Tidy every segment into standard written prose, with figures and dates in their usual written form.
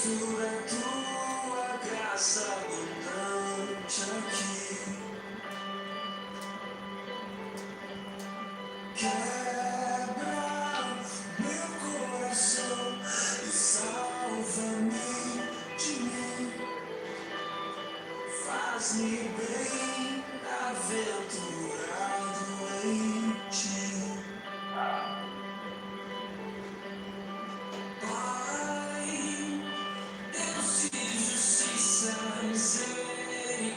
Mistura tua graça abundante aqui. Quebra meu coração e salva-me de mim. Faz-me bem aventurado em ti. Pai, Deus de justiça, misericórdia,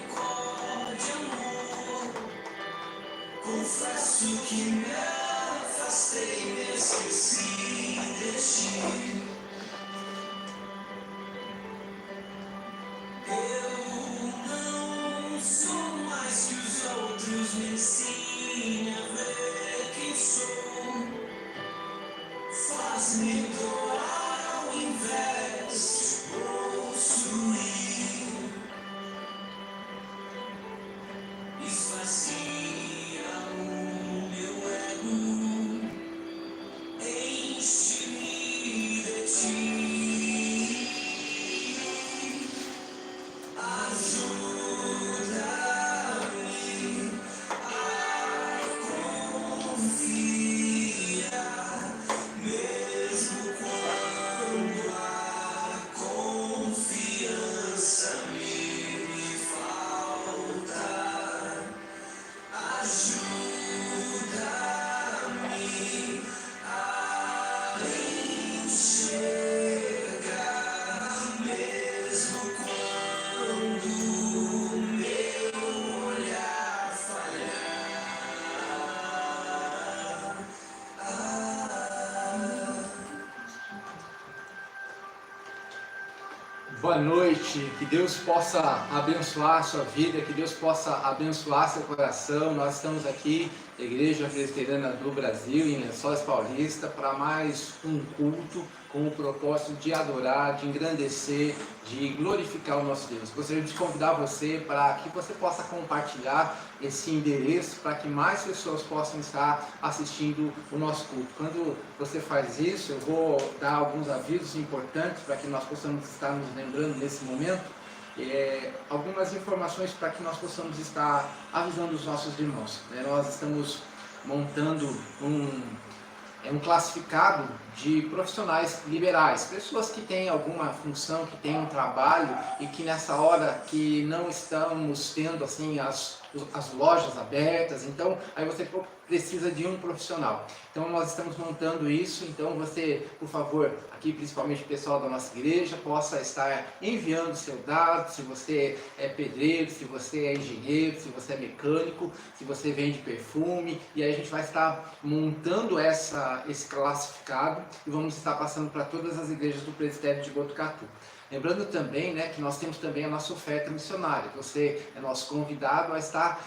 amor. Confesso que me afastei, me esqueci de ti. Eu não sou mais que os outros, me ensine a ver quem sou. Faz-me doar ao invés de possuir. Esvazia o meu ego, enche-me de ti. Ajuda-me a confiar, mesmo quando a confiança me falta. Ajuda-me a enxergar, mesmo quando meu olhar falhar. Boa noite, que Deus possa abençoar a sua vida, que Deus possa abençoar seu coração. Nós estamos aqui, Igreja Presbiteriana do Brasil, em Lençóis Paulista, para mais um culto com o propósito de adorar, de engrandecer, de glorificar o nosso Deus. Gostaria de convidar você para que você possa compartilhar esse endereço para que mais pessoas possam estar assistindo o nosso culto. Quando você faz isso, eu vou dar alguns avisos importantes para que nós possamos estar nos lembrando nesse momento. Algumas informações para que nós possamos estar avisando os nossos irmãos. Nós estamos montando um classificado de profissionais liberais, pessoas que têm alguma função, que têm um trabalho e que nessa hora que não estamos tendo assim as lojas abertas, então aí você precisa de um profissional. Então nós estamos montando isso, então você, por favor, aqui principalmente o pessoal da nossa igreja, possa estar enviando seu dado, se você é pedreiro, se você é engenheiro, se você é mecânico, se você vende perfume, e aí a gente vai estar montando esse classificado e vamos estar passando para todas as igrejas do presbitério de Botucatu. Lembrando também, que nós temos também a nossa oferta missionária. Você é nosso convidado a estar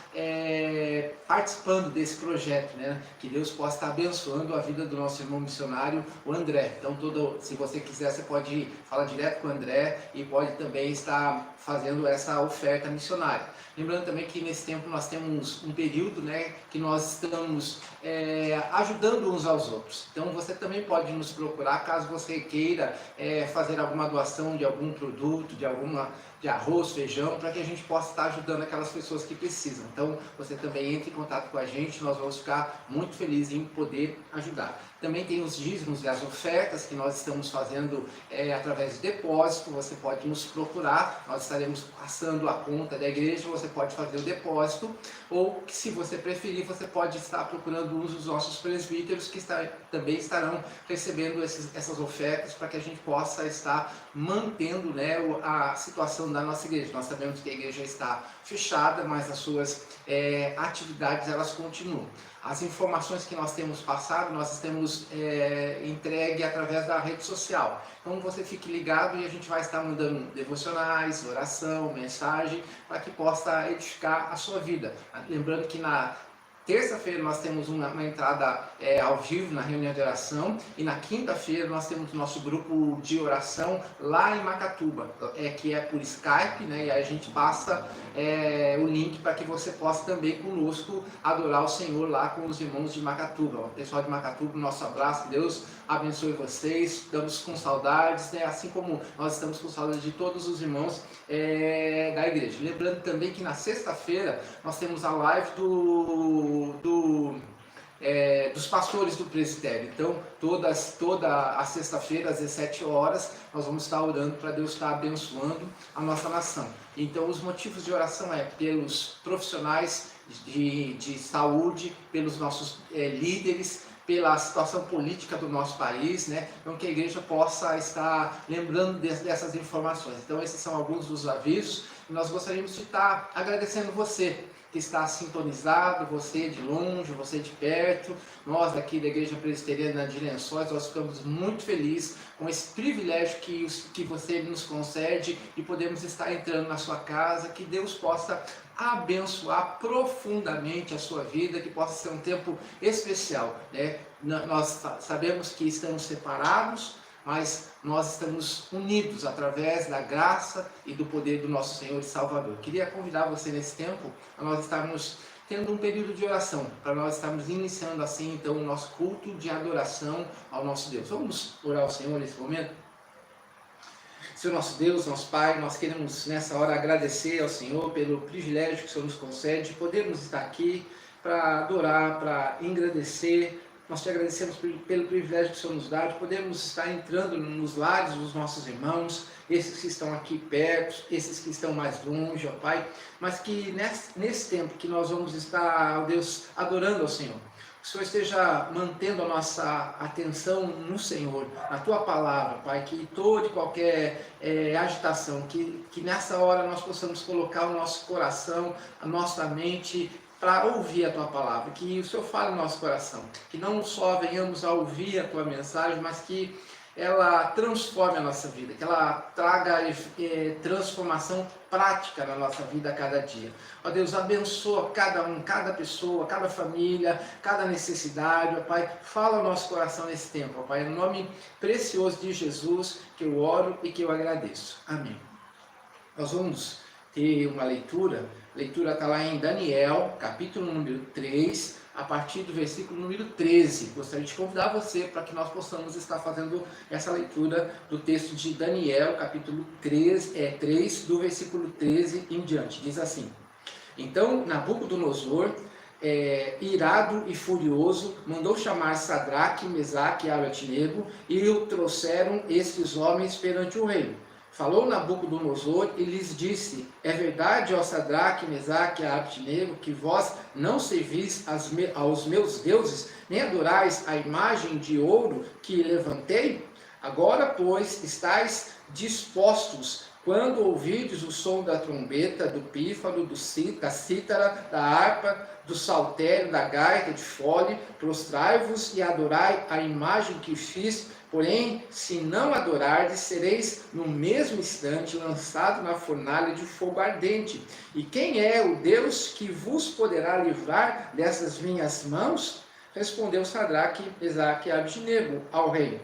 participando desse projeto, que Deus possa estar abençoando a vida do nosso irmão missionário, o André. Então, se você quiser, você pode falar direto com o André e pode também estar fazendo essa oferta missionária. Lembrando também que nesse tempo nós temos um período, que nós estamos ajudando uns aos outros. Então você também pode nos procurar caso você queira fazer alguma doação de algum produto, de arroz, feijão, para que a gente possa estar ajudando aquelas pessoas que precisam. Então você também entre em contato com a gente, nós vamos ficar muito felizes em poder ajudar. Também tem os dízimos e as ofertas que nós estamos fazendo através de depósito. Você pode nos procurar, nós estaremos passando a conta da igreja, você pode fazer o depósito, ou se você preferir, você pode estar procurando um dos nossos presbíteros que também estarão recebendo essas ofertas para que a gente possa estar mantendo a situação da nossa igreja. Nós sabemos que a igreja está fechada, mas as suas atividades elas continuam. As informações que nós temos passado, nós temos entregue através da rede social. Então você fique ligado e a gente vai estar mandando devocionais, oração, mensagem, para que possa edificar a sua vida. Lembrando que na terça-feira nós temos uma entrada ao vivo na reunião de oração, e na quinta-feira nós temos o nosso grupo de oração lá em Macatuba, que é por Skype, né? E aí a gente passa o link para que você possa também conosco adorar o Senhor lá com os irmãos de Macatuba. O pessoal de Macatuba, nosso abraço, que Deus abençoe vocês, estamos com saudades, né? Assim como nós estamos com saudades de todos os irmãos da igreja. Lembrando também que na sexta-feira nós temos a live dos pastores do presbitério. Então, toda a sexta-feira, às 17 horas, nós vamos estar orando para Deus estar abençoando a nossa nação. Então, os motivos de oração é pelos profissionais de saúde, pelos nossos líderes, pela situação política do nosso país, né? Então que a igreja possa estar lembrando dessas informações. Então esses são alguns dos avisos, e nós gostaríamos de estar agradecendo você que está sintonizado, você de longe, você de perto. Nós daqui da Igreja Presbiteriana de Lençóis, nós ficamos muito felizes com esse privilégio que você nos concede e podemos estar entrando na sua casa. Que Deus possa abençoar profundamente a sua vida, que possa ser um tempo especial, né? Nós sabemos que estamos separados, mas nós estamos unidos através da graça e do poder do nosso Senhor e Salvador. Queria convidar você nesse tempo a nós estarmos tendo um período de oração, para nós estarmos iniciando assim então o nosso culto de adoração ao nosso Deus. Vamos orar ao Senhor nesse momento? Senhor nosso Deus, nosso Pai, nós queremos nessa hora agradecer ao Senhor pelo privilégio que o Senhor nos concede de podermos estar aqui para adorar, para engrandecer. Nós te agradecemos pelo privilégio que o Senhor nos dá de podermos estar entrando nos lares dos nossos irmãos, esses que estão aqui perto, esses que estão mais longe, ó Pai, mas que nesse tempo que nós vamos estar, ó Deus, adorando ao Senhor, o Senhor esteja mantendo a nossa atenção no Senhor, na Tua Palavra, Pai, que toda e qualquer agitação, que nessa hora nós possamos colocar o nosso coração, a nossa mente para ouvir a Tua Palavra, que o Senhor fale no nosso coração, que não só venhamos a ouvir a Tua mensagem, mas que ela transforme a nossa vida, que ela traga transformação prática na nossa vida a cada dia. Ó Deus, abençoa cada um, cada pessoa, cada família, cada necessidade, ó Pai, fala ao nosso coração nesse tempo, ó Pai, no nome precioso de Jesus que eu oro e que eu agradeço. Amém. Nós vamos ter uma leitura está lá em Daniel, capítulo número 3, a partir do versículo número 13. Gostaria de convidar você para que nós possamos estar fazendo essa leitura do texto de Daniel, capítulo 3, do versículo 13 em diante. Diz assim: Então Nabucodonosor, irado e furioso, mandou chamar Sadraque, Mesaque e Abednego, e o trouxeram estes homens perante o rei. Falou Nabucodonosor e lhes disse: É verdade, ó Sadraque, Mesaque e Abednego, que vós não servis aos meus deuses, nem adorais a imagem de ouro que levantei? Agora, pois, estáis dispostos, quando ouvirdes o som da trombeta, do pífaro, da cítara, da harpa, do saltério, da gaita, de fole, prostrai-vos e adorai a imagem que fiz. Porém, se não adorardes, sereis no mesmo instante lançado na fornalha de fogo ardente. E quem é o Deus que vos poderá livrar dessas minhas mãos? Respondeu Sadraque, Mesaque e Abednego ao rei: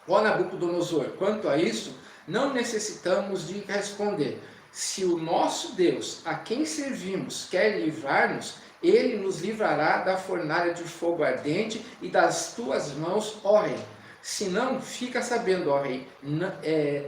Ó Nabucodonosor, quanto a isso, não necessitamos de responder. Se o nosso Deus, a quem servimos, quer livrar-nos, ele nos livrará da fornalha de fogo ardente e das tuas mãos, ó rei. Se não, fica sabendo, ó rei,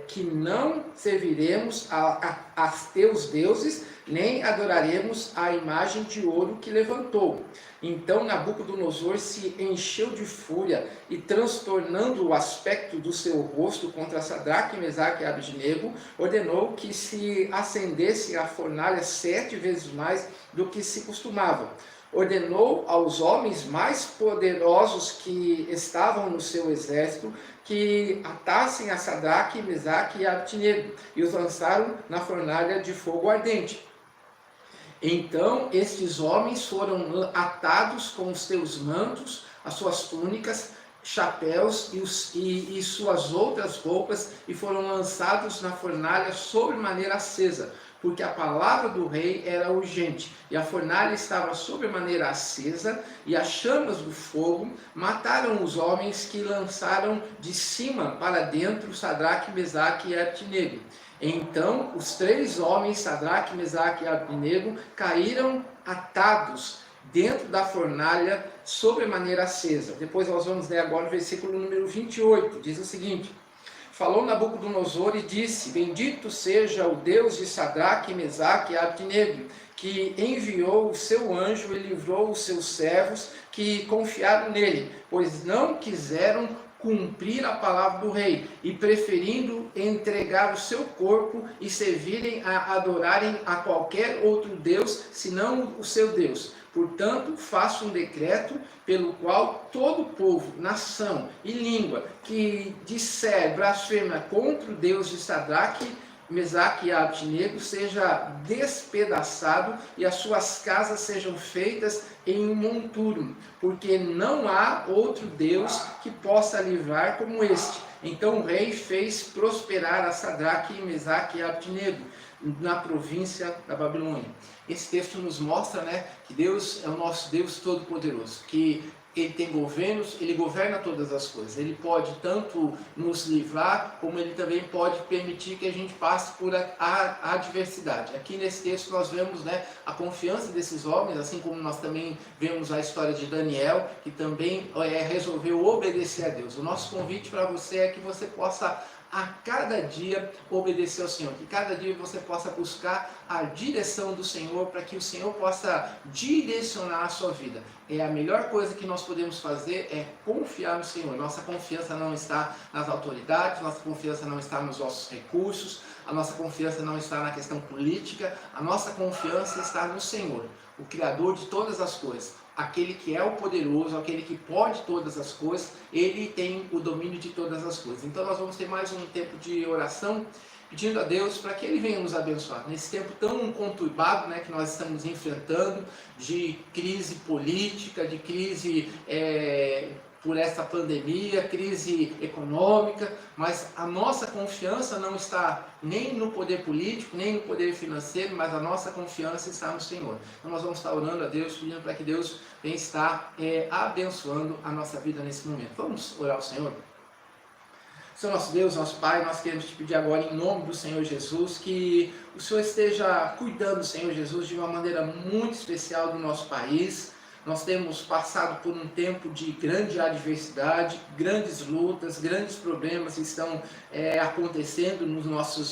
que não serviremos a teus deuses, nem adoraremos a imagem de ouro que levantou. Então Nabucodonosor se encheu de fúria e, transtornando o aspecto do seu rosto contra Sadraque, Mesaque e Abednego, ordenou que se acendesse a fornalha 7 vezes mais do que se costumava. Ordenou aos homens mais poderosos que estavam no seu exército que atassem a Sadraque, Mesaque e Abednego e os lançaram na fornalha de fogo ardente. Então estes homens foram atados com os seus mantos, as suas túnicas, chapéus e suas outras roupas, e foram lançados na fornalha sobremaneira acesa, porque a palavra do rei era urgente, e a fornalha estava sobremaneira acesa, e as chamas do fogo mataram os homens que lançaram de cima para dentro Sadraque, Mesaque e Abdenego. Então os 3 homens, Sadraque, Mesaque e Abdenego, caíram atados dentro da fornalha sobremaneira acesa. Depois nós vamos ler agora o versículo número 28, diz o seguinte: falou Nabucodonosor e disse: bendito seja o Deus de Sadraque, Mesaque e Abdenego, que enviou o seu anjo e livrou os seus servos que confiaram nele, pois não quiseram cumprir a palavra do rei, e preferindo entregar o seu corpo e servirem a adorarem a qualquer outro Deus, senão o seu Deus. Portanto, faço um decreto pelo qual todo povo, nação e língua que disser blasfema contra o Deus de Sadraque, Mesaque e Abdenego seja despedaçado e as suas casas sejam feitas em um monturo, porque não há outro Deus que possa livrar como este. Então o rei fez prosperar a Sadraque, Mesaque e Abdenego na província da Babilônia. Esse texto nos mostra, que Deus é o nosso Deus Todo-Poderoso, que Ele tem governos, Ele governa todas as coisas. Ele pode tanto nos livrar, como Ele também pode permitir que a gente passe por a adversidade. Aqui nesse texto nós vemos, a confiança desses homens, assim como nós também vemos a história de Daniel, que também resolveu obedecer a Deus. O nosso convite para você é que você possa a cada dia obedecer ao Senhor, que cada dia você possa buscar a direção do Senhor, para que o Senhor possa direcionar a sua vida. A melhor coisa que nós podemos fazer é confiar no Senhor. Nossa confiança não está nas autoridades, nossa confiança não está nos nossos recursos, a nossa confiança não está na questão política, a nossa confiança está no Senhor, o Criador de todas as coisas. Aquele que é o poderoso, aquele que pode todas as coisas, Ele tem o domínio de todas as coisas. Então nós vamos ter mais um tempo de oração, pedindo a Deus para que Ele venha nos abençoar. Nesse tempo tão conturbado que nós estamos enfrentando, de crise política, de crise por essa pandemia, crise econômica, mas a nossa confiança não está nem no poder político, nem no poder financeiro, mas a nossa confiança está no Senhor. Então nós vamos estar orando a Deus, pedindo para que Deus venha estar abençoando a nossa vida nesse momento. Vamos orar ao Senhor? Senhor nosso Deus, nosso Pai, nós queremos te pedir agora em nome do Senhor Jesus, que o Senhor esteja cuidando, Senhor Jesus, de uma maneira muito especial do nosso país. Nós temos passado por um tempo de grande adversidade, grandes lutas, grandes problemas que estão acontecendo no nosso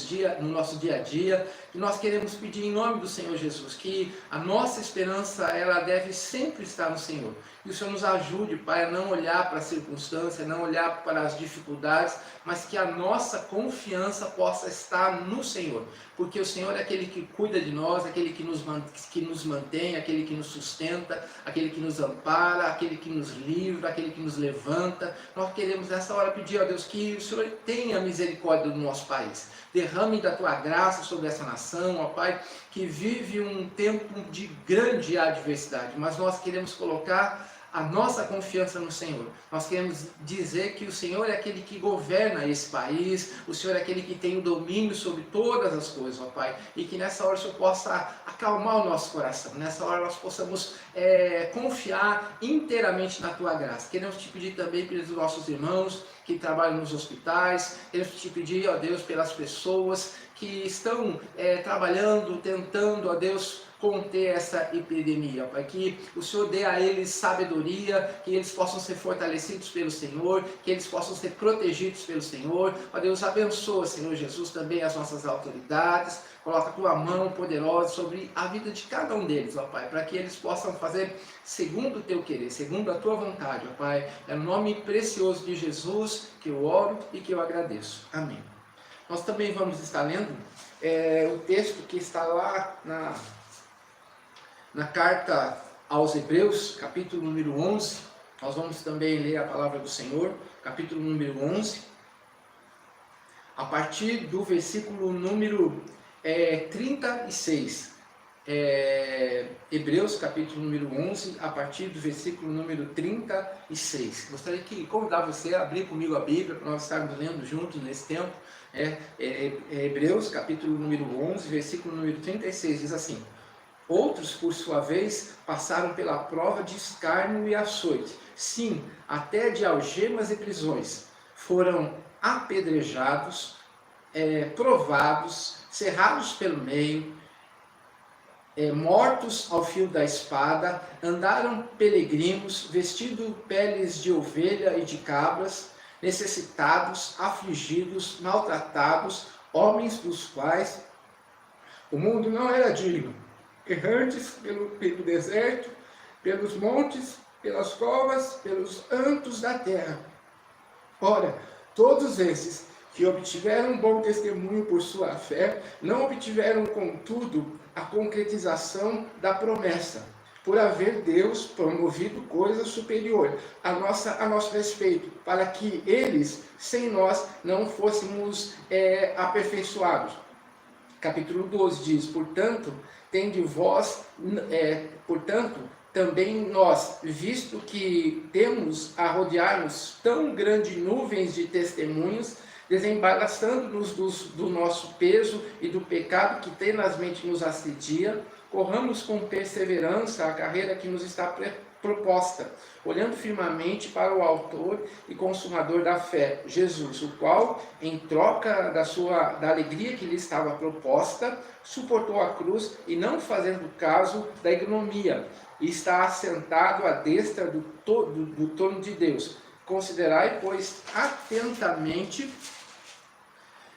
dia a dia. E nós queremos pedir em nome do Senhor Jesus que a nossa esperança ela deve sempre estar no Senhor. Que o Senhor nos ajude, Pai, a não olhar para a circunstância, não olhar para as dificuldades, mas que a nossa confiança possa estar no Senhor. Porque o Senhor é aquele que cuida de nós, aquele que nos mantém, aquele que nos sustenta, aquele que nos ampara, aquele que nos livra, aquele que nos levanta. Nós queremos nessa hora pedir a Deus que o Senhor tenha misericórdia do nosso país. Derrame da tua graça sobre essa nação, ó Pai, que vive um tempo de grande adversidade, mas nós queremos colocar a nossa confiança no Senhor. Nós queremos dizer que o Senhor é aquele que governa esse país, o Senhor é aquele que tem o domínio sobre todas as coisas, ó Pai, e que nessa hora o Senhor possa acalmar o nosso coração, nessa hora nós possamos confiar inteiramente na Tua graça. Queremos te pedir também pelos nossos irmãos que trabalham nos hospitais, queremos te pedir, ó Deus, pelas pessoas que estão trabalhando, tentando, ó Deus, conter essa epidemia, Pai, que o Senhor dê a eles sabedoria, que eles possam ser fortalecidos pelo Senhor, que eles possam ser protegidos pelo Senhor. Ó Deus, abençoa, Senhor Jesus, também as nossas autoridades, coloca a Tua mão poderosa sobre a vida de cada um deles, ó Pai, para que eles possam fazer segundo o Teu querer, segundo a Tua vontade, ó Pai. É no nome precioso de Jesus que eu oro e que eu agradeço. Amém. Nós também vamos estar lendo o texto que está lá na carta aos Hebreus, capítulo número 11, nós vamos também ler a palavra do Senhor, capítulo número 11, a partir do versículo número 36. Hebreus capítulo número 11, a partir do versículo número 36. Gostaria de convidar você a abrir comigo a Bíblia, para nós estarmos lendo juntos nesse tempo. Hebreus capítulo número 11, versículo número 36, diz assim: outros, por sua vez, passaram pela prova de escárnio e açoite, sim, até de algemas e prisões. Foram apedrejados, provados, cerrados pelo meio, mortos ao fio da espada, andaram peregrinos, vestidos peles de ovelha e de cabras, necessitados, afligidos, maltratados, homens dos quais o mundo não era digno, errantes pelo deserto, pelos montes, pelas covas, pelos antos da terra. Ora, todos esses que obtiveram um bom testemunho por sua fé, não obtiveram, contudo, a concretização da promessa, por haver Deus promovido coisa superior a nosso respeito, para que eles, sem nós, não fôssemos aperfeiçoados. Capítulo 12 diz: portanto, também nós, visto que temos a rodear-nos tão grande nuvens de testemunhos, desembaraçando-nos do nosso peso e do pecado que tenazmente nos assedia, corramos com perseverança a carreira que nos está proposta, olhando firmemente para o autor e consumador da fé, Jesus, o qual, em troca da alegria que lhe estava proposta, suportou a cruz e, não fazendo caso da ignomia, e está assentado à destra do trono de Deus. Considerai, pois, atentamente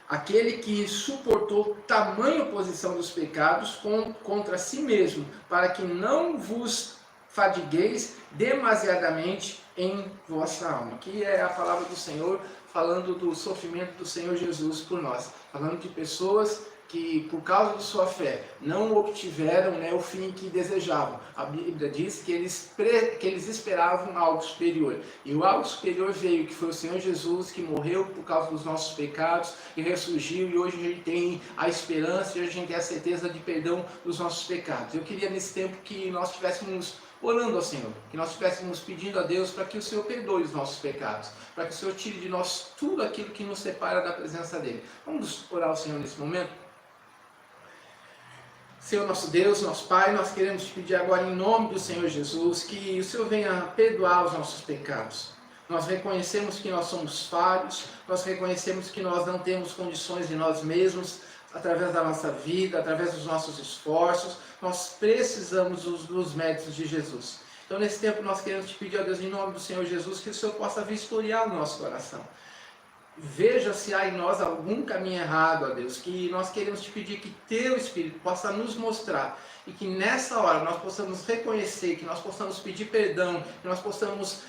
aquele que suportou tamanha oposição dos pecados contra si mesmo, para que não vos fadigueis demasiadamente em vossa alma. Aqui é a palavra do Senhor, falando do sofrimento do Senhor Jesus por nós, falando de pessoas que, por causa de sua fé, não obtiveram o fim que desejavam. A Bíblia diz que eles esperavam algo superior. E o algo superior veio, que foi o Senhor Jesus, que morreu por causa dos nossos pecados e ressurgiu. E hoje a gente tem a esperança, e hoje a gente tem a certeza de perdão dos nossos pecados. Eu queria, nesse tempo, que nós estivéssemos orando ao Senhor, que nós estivéssemos pedindo a Deus para que o Senhor perdoe os nossos pecados, para que o Senhor tire de nós tudo aquilo que nos separa da presença dEle. Vamos orar ao Senhor nesse momento? Senhor nosso Deus, nosso Pai, nós queremos te pedir agora em nome do Senhor Jesus que o Senhor venha perdoar os nossos pecados. Nós reconhecemos que nós somos falhos, nós reconhecemos que nós não temos condições de nós mesmos, através da nossa vida, através dos nossos esforços, nós precisamos dos méritos de Jesus. Então nesse tempo nós queremos te pedir a Deus em nome do Senhor Jesus que o Senhor possa vistoriar o nosso coração. Veja se há em nós algum caminho errado, ó Deus, que nós queremos te pedir que teu Espírito possa nos mostrar e que nessa hora nós possamos reconhecer, que nós possamos pedir perdão, que nós possamos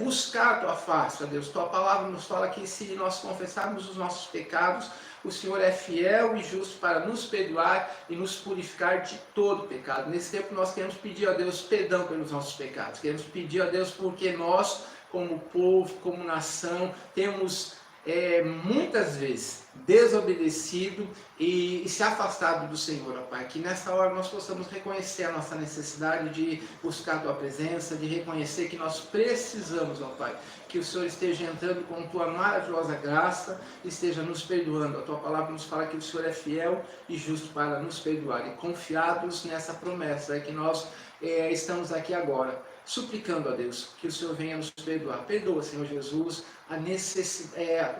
buscar a tua face, ó Deus. Tua palavra nos fala que se nós confessarmos os nossos pecados, o Senhor é fiel e justo para nos perdoar e nos purificar de todo pecado. Nesse tempo nós queremos pedir a Deus perdão pelos nossos pecados, queremos pedir a Deus porque nós, como povo, como nação, temos muitas vezes desobedecido e se afastado do Senhor, ó Pai, que nessa hora nós possamos reconhecer a nossa necessidade de buscar a Tua presença, de reconhecer que nós precisamos, ó Pai, que o Senhor esteja entrando com Tua maravilhosa graça e esteja nos perdoando. A Tua palavra nos fala que o Senhor é fiel e justo para nos perdoar, e confiados nessa promessa é que nós estamos aqui agora, suplicando a Deus que o Senhor venha nos perdoar. Perdoa, Senhor Jesus,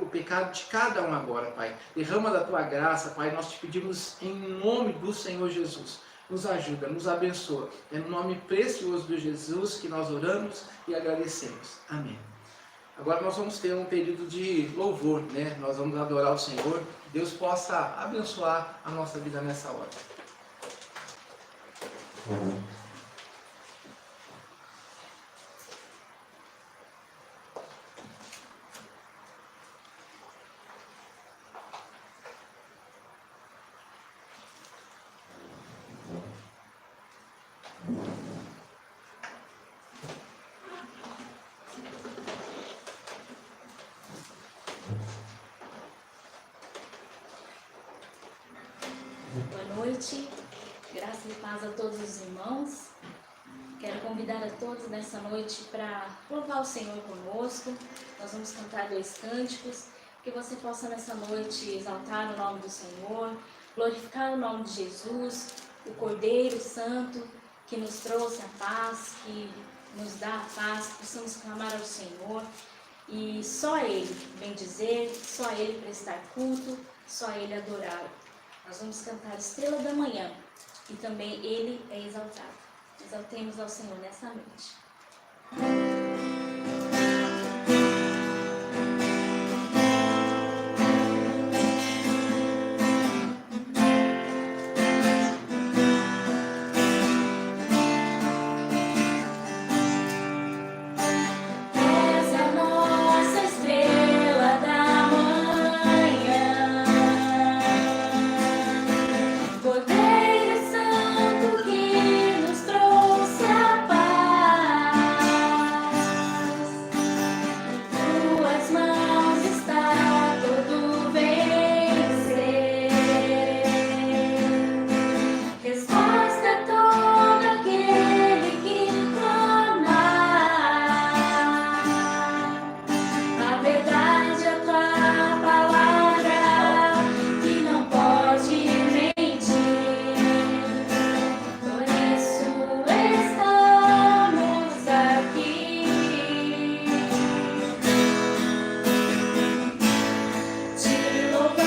o pecado de cada um agora, Pai. Derrama da Tua graça, Pai, nós te pedimos em nome do Senhor Jesus. Nos ajuda, nos abençoa. É no nome precioso de Jesus que nós oramos e agradecemos. Amém. Agora nós vamos ter um período de louvor, né? Nós vamos adorar o Senhor. Que Deus possa abençoar a nossa vida nessa hora. Boa noite. Graça e paz a todos os irmãos. Quero convidar a todos nessa noite para louvar o Senhor conosco. Nós vamos cantar 2 cânticos. Que você possa nessa noite exaltar o nome do Senhor, glorificar o nome de Jesus, o Cordeiro Santo que nos trouxe a paz, que nos dá a paz. Possamos clamar ao Senhor e só Ele bendizer, só Ele prestar culto, só Ele adorar. Nós vamos cantar Estrela da Manhã e também Ele é exaltado. Exaltemos ao Senhor nessa noite. Seu nome.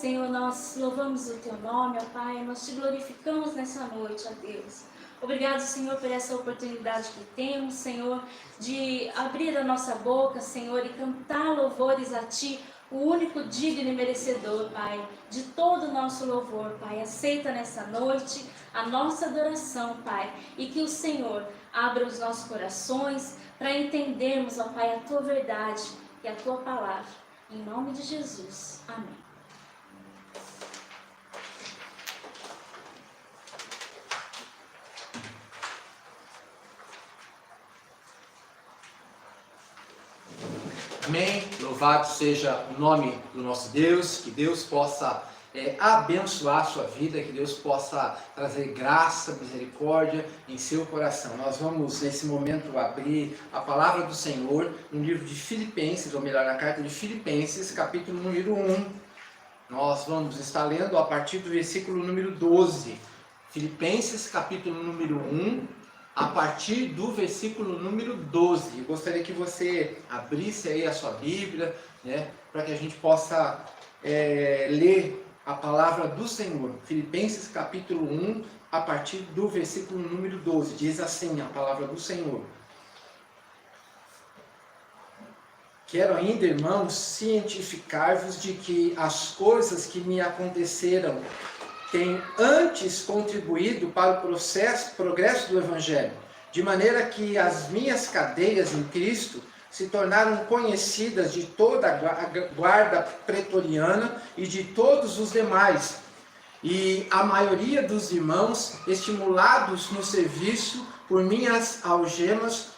Senhor, nós louvamos o Teu nome, ó Pai, nós Te glorificamos nessa noite, ó Deus. Obrigado, Senhor, por essa oportunidade que temos, Senhor, de abrir a nossa boca, Senhor, e cantar louvores a Ti, o único digno e merecedor, Pai, de todo o nosso louvor, Pai. Aceita nessa noite a nossa adoração, Pai, e que o Senhor abra os nossos corações para entendermos, ó Pai, a Tua verdade e a Tua palavra. Em nome de Jesus. Amém. Amém. Louvado seja o nome do nosso Deus, que Deus possa abençoar a sua vida, que Deus possa trazer graça, misericórdia em seu coração. Nós vamos nesse momento abrir a palavra do Senhor no livro de Filipenses, ou melhor, na carta de Filipenses, capítulo número 1. Nós vamos estar lendo a partir do versículo número 12. Filipenses, capítulo número 1, a partir do versículo número 12. Eu gostaria que você abrisse aí a sua Bíblia, né, para que a gente possa ler a palavra do Senhor. Filipenses capítulo 1, a partir do versículo número 12. Diz assim a palavra do Senhor: Quero ainda, irmãos, cientificar-vos de que as coisas que me aconteceram têm antes contribuído para o progresso do Evangelho, de maneira que as minhas cadeias em Cristo se tornaram conhecidas de toda a guarda pretoriana e de todos os demais. E a maioria dos irmãos, estimulados no serviço por minhas algemas,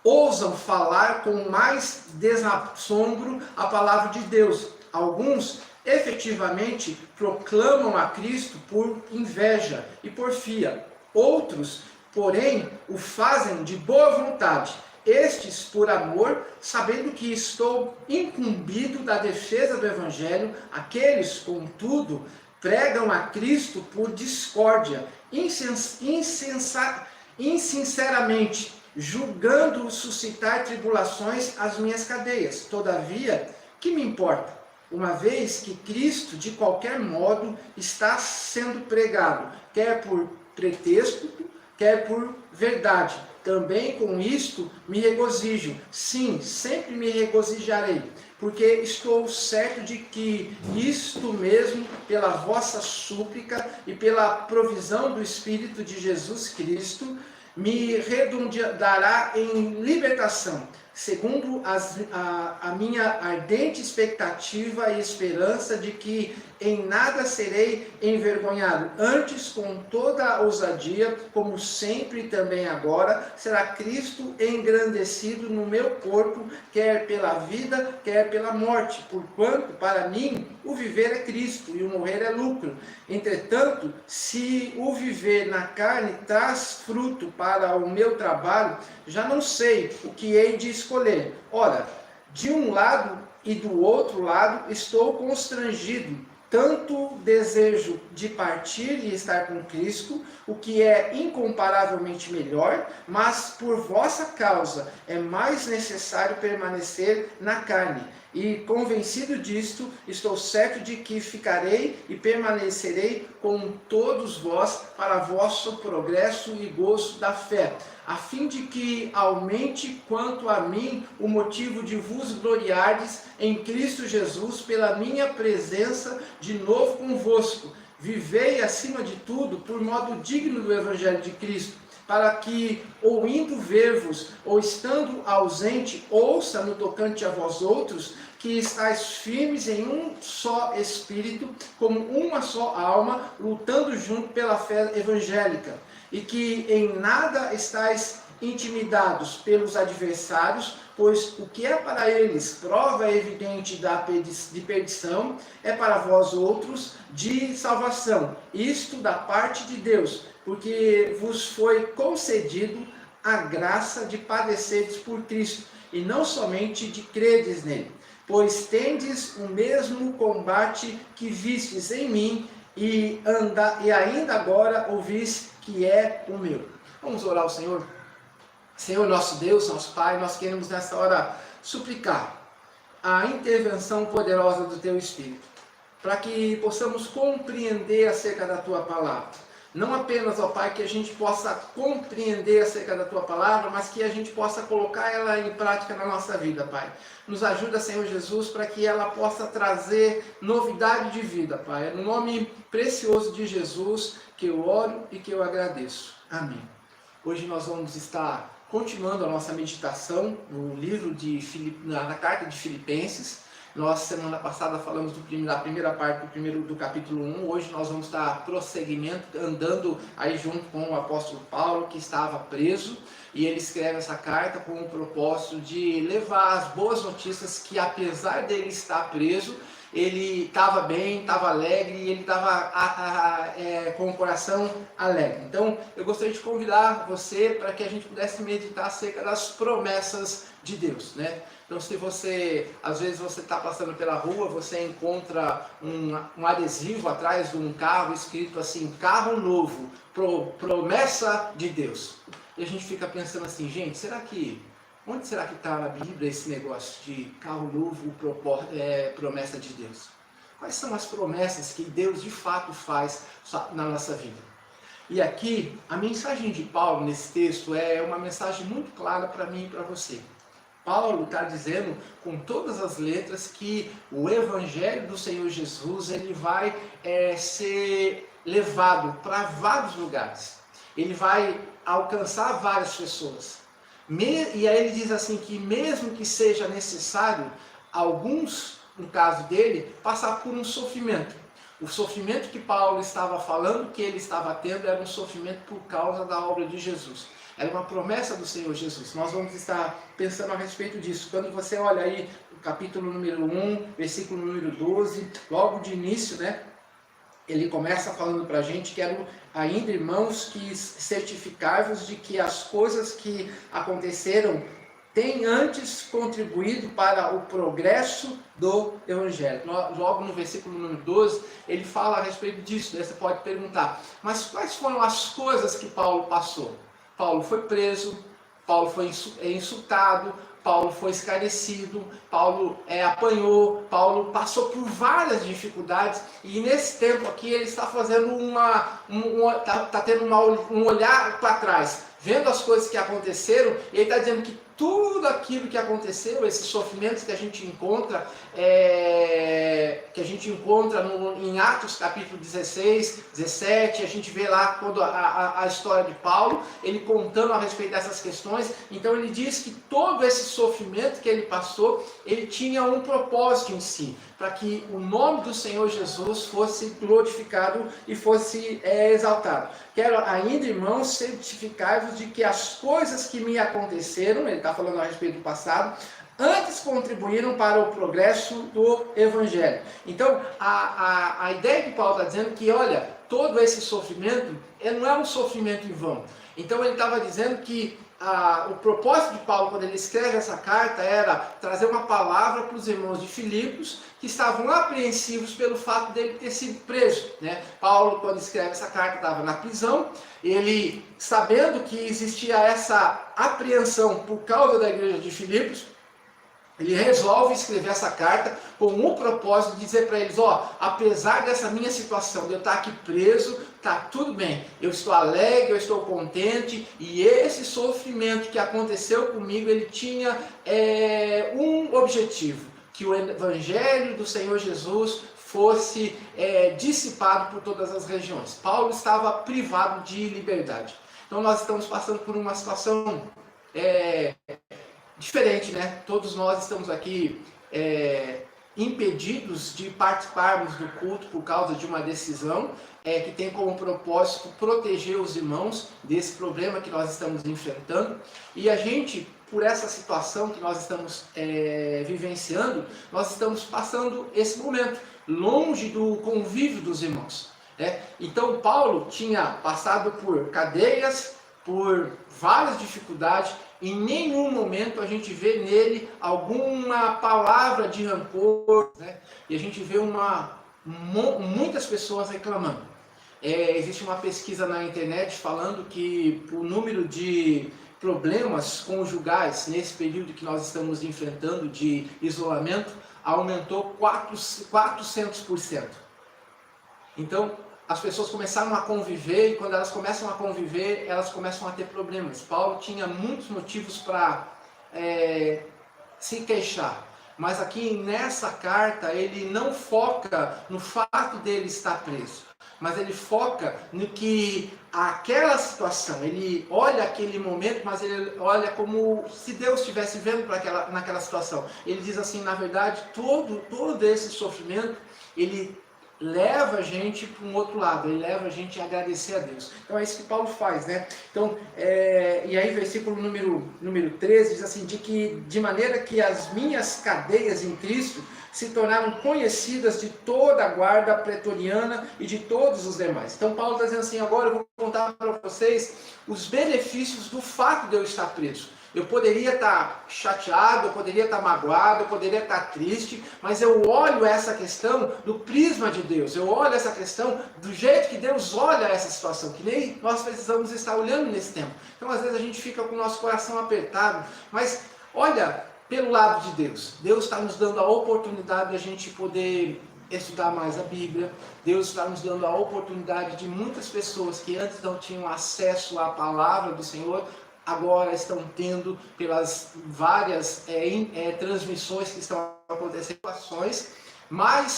ousam falar com mais desassombro a palavra de Deus. Alguns efetivamente proclamam a Cristo por inveja e porfia. Outros, porém, o fazem de boa vontade. Estes por amor, sabendo que estou incumbido da defesa do Evangelho. Aqueles, contudo, pregam a Cristo por discórdia, insinceramente, julgando suscitar tribulações às minhas cadeias. Todavia, que me importa? Uma vez que Cristo, de qualquer modo, está sendo pregado, quer por pretexto, quer por verdade. Também com isto me regozijo. Sim, sempre me regozijarei, porque estou certo de que isto mesmo, pela vossa súplica e pela provisão do Espírito de Jesus Cristo, me redundará em libertação, segundo a minha ardente expectativa e esperança de que em nada serei envergonhado. Antes, com toda a ousadia, como sempre e também agora, será Cristo engrandecido no meu corpo, quer pela vida, quer pela morte. Porquanto, para mim, o viver é Cristo e o morrer é lucro. Entretanto, se o viver na carne traz fruto para o meu trabalho, já não sei o que hei de escolher. Ora, de um lado e do outro lado estou constrangido. Tanto desejo de partir e estar com Cristo, o que é incomparavelmente melhor, mas por vossa causa é mais necessário permanecer na carne. E convencido disto, estou certo de que ficarei e permanecerei com todos vós para vosso progresso e gozo da fé, a fim de que aumente quanto a mim o motivo de vos gloriardes em Cristo Jesus pela minha presença de novo convosco. Vivei acima de tudo por modo digno do Evangelho de Cristo, para que, ou indo ver-vos, ou estando ausente, ouça no tocante a vós outros, que estáis firmes em um só espírito, como uma só alma, lutando junto pela fé evangélica, e que em nada estáis intimidados pelos adversários, pois o que é para eles prova evidente de perdição, é para vós outros de salvação, isto da parte de Deus, porque vos foi concedido a graça de padecerdes por Cristo, e não somente de credes nele, pois tendes o mesmo combate que vistes em mim, e ainda agora ouvis que é o meu. Vamos orar ao Senhor. Senhor nosso Deus, nosso Pai, nós queremos nessa hora suplicar a intervenção poderosa do Teu Espírito. para que possamos compreender acerca da Tua palavra. Não apenas, ó Pai, que a gente possa compreender acerca da Tua palavra, mas que a gente possa colocar ela em prática na nossa vida, Pai. Nos ajuda, Senhor Jesus, para que ela possa trazer novidade de vida, Pai. É no nome precioso de Jesus que eu oro e que eu agradeço. Amém. Hoje nós vamos estar continuando a nossa meditação no livro na carta de Filipenses. Nós, semana passada, falamos da primeira parte do capítulo 1. Hoje nós vamos estar prosseguimento, andando aí junto com o apóstolo Paulo, que estava preso. E ele escreve essa carta com o propósito de levar as boas notícias que, apesar dele estar preso, ele estava bem, estava alegre e ele estava com o coração alegre. Então, eu gostaria de convidar você para que a gente pudesse meditar acerca das promessas de Deus, né? Então, se você, às vezes você está passando pela rua, você encontra um adesivo atrás de um carro escrito assim, carro novo, promessa de Deus. E a gente fica pensando assim, gente, onde será que está na Bíblia esse negócio de carro novo, promessa de Deus? Quais são as promessas que Deus de fato faz na nossa vida? E aqui, a mensagem de Paulo nesse texto é uma mensagem muito clara para mim e para você. Paulo está dizendo com todas as letras que o Evangelho do Senhor Jesus ele vai ser levado para vários lugares. Ele vai alcançar várias pessoas. E aí ele diz assim que mesmo que seja necessário, alguns, no caso dele, passar por um sofrimento. O sofrimento que Paulo estava falando, que ele estava tendo, era um sofrimento por causa da obra de Jesus. Era uma promessa do Senhor Jesus. Nós vamos estar pensando a respeito disso. Quando você olha aí o capítulo número 1, versículo número 12, logo de início, né? Ele começa falando para a gente: quero ainda, irmãos, que certificai-vos de que as coisas que aconteceram têm antes contribuído para o progresso do Evangelho. Logo no versículo número 12, ele fala a respeito disso. Você pode perguntar, mas quais foram as coisas que Paulo passou? Paulo foi preso, Paulo foi insultado, Paulo foi escarnecido, Paulo apanhou, Paulo passou por várias dificuldades, e nesse tempo aqui ele está fazendo está tendo um olhar para trás, vendo as coisas que aconteceram, e ele está dizendo que tudo aquilo que aconteceu, esses sofrimentos que a gente encontra, em Atos capítulo 16, 17, a gente vê lá quando a história de Paulo, ele contando a respeito dessas questões. Então ele diz que todo esse sofrimento que ele passou, ele tinha um propósito em si, para que o nome do Senhor Jesus fosse glorificado e fosse exaltado. Quero ainda, irmãos, certificar-vos de que as coisas que me aconteceram, ele está falando a respeito do passado, antes contribuíram para o progresso do Evangelho. Então, a ideia que Paulo está dizendo que, olha, todo esse sofrimento não é um sofrimento em vão. Então, ele estava dizendo que o propósito de Paulo, quando ele escreve essa carta, era trazer uma palavra para os irmãos de Filipos, que estavam apreensivos pelo fato dele ter sido preso, né? Paulo, quando escreve essa carta, estava na prisão. Ele, sabendo que existia essa apreensão por causa da igreja de Filipos, ele resolve escrever essa carta com o propósito de dizer para eles: apesar dessa minha situação, de eu estar aqui preso, está tudo bem, eu estou alegre, eu estou contente, e esse sofrimento que aconteceu comigo, ele tinha um objetivo, que o Evangelho do Senhor Jesus fosse dissipado por todas as regiões. Paulo estava privado de liberdade. Então nós estamos passando por uma situação diferente, né? Todos nós estamos aqui impedidos de participarmos do culto por causa de uma decisão que tem como propósito proteger os irmãos desse problema que nós estamos enfrentando. E a gente, por essa situação que nós estamos vivenciando, nós estamos passando esse momento longe do convívio dos irmãos. Então Paulo tinha passado por cadeias, por várias dificuldades. Em nenhum momento a gente vê nele alguma palavra de rancor, né? E a gente vê muitas pessoas reclamando. Existe uma pesquisa na internet falando que o número de problemas conjugais nesse período que nós estamos enfrentando de isolamento aumentou 400%. Então, as pessoas começaram a conviver e quando elas começam a conviver, elas começam a ter problemas. Paulo tinha muitos motivos para se queixar. Mas aqui nessa carta ele não foca no fato dele estar preso, mas ele foca no que aquela situação, ele olha aquele momento, mas ele olha como se Deus estivesse vendo naquela situação. Ele diz assim, na verdade, todo esse sofrimento, ele leva a gente para um outro lado, ele leva a gente a agradecer a Deus. Então é isso que Paulo faz, né? Então, e aí versículo número 13 diz assim, de maneira que as minhas cadeias em Cristo se tornaram conhecidas de toda a guarda pretoriana e de todos os demais. Então Paulo está dizendo assim, agora eu vou contar para vocês os benefícios do fato de eu estar preso. Eu poderia estar chateado, eu poderia estar magoado, eu poderia estar triste, mas eu olho essa questão do prisma de Deus, eu olho essa questão do jeito que Deus olha essa situação, que nem nós precisamos estar olhando nesse tempo. Então às vezes a gente fica com o nosso coração apertado, mas olha pelo lado de Deus. Deus está nos dando a oportunidade de a gente poder estudar mais a Bíblia. Deus está nos dando a oportunidade de muitas pessoas que antes não tinham acesso à palavra do Senhor, agora estão tendo pelas várias transmissões que estão acontecendo, mas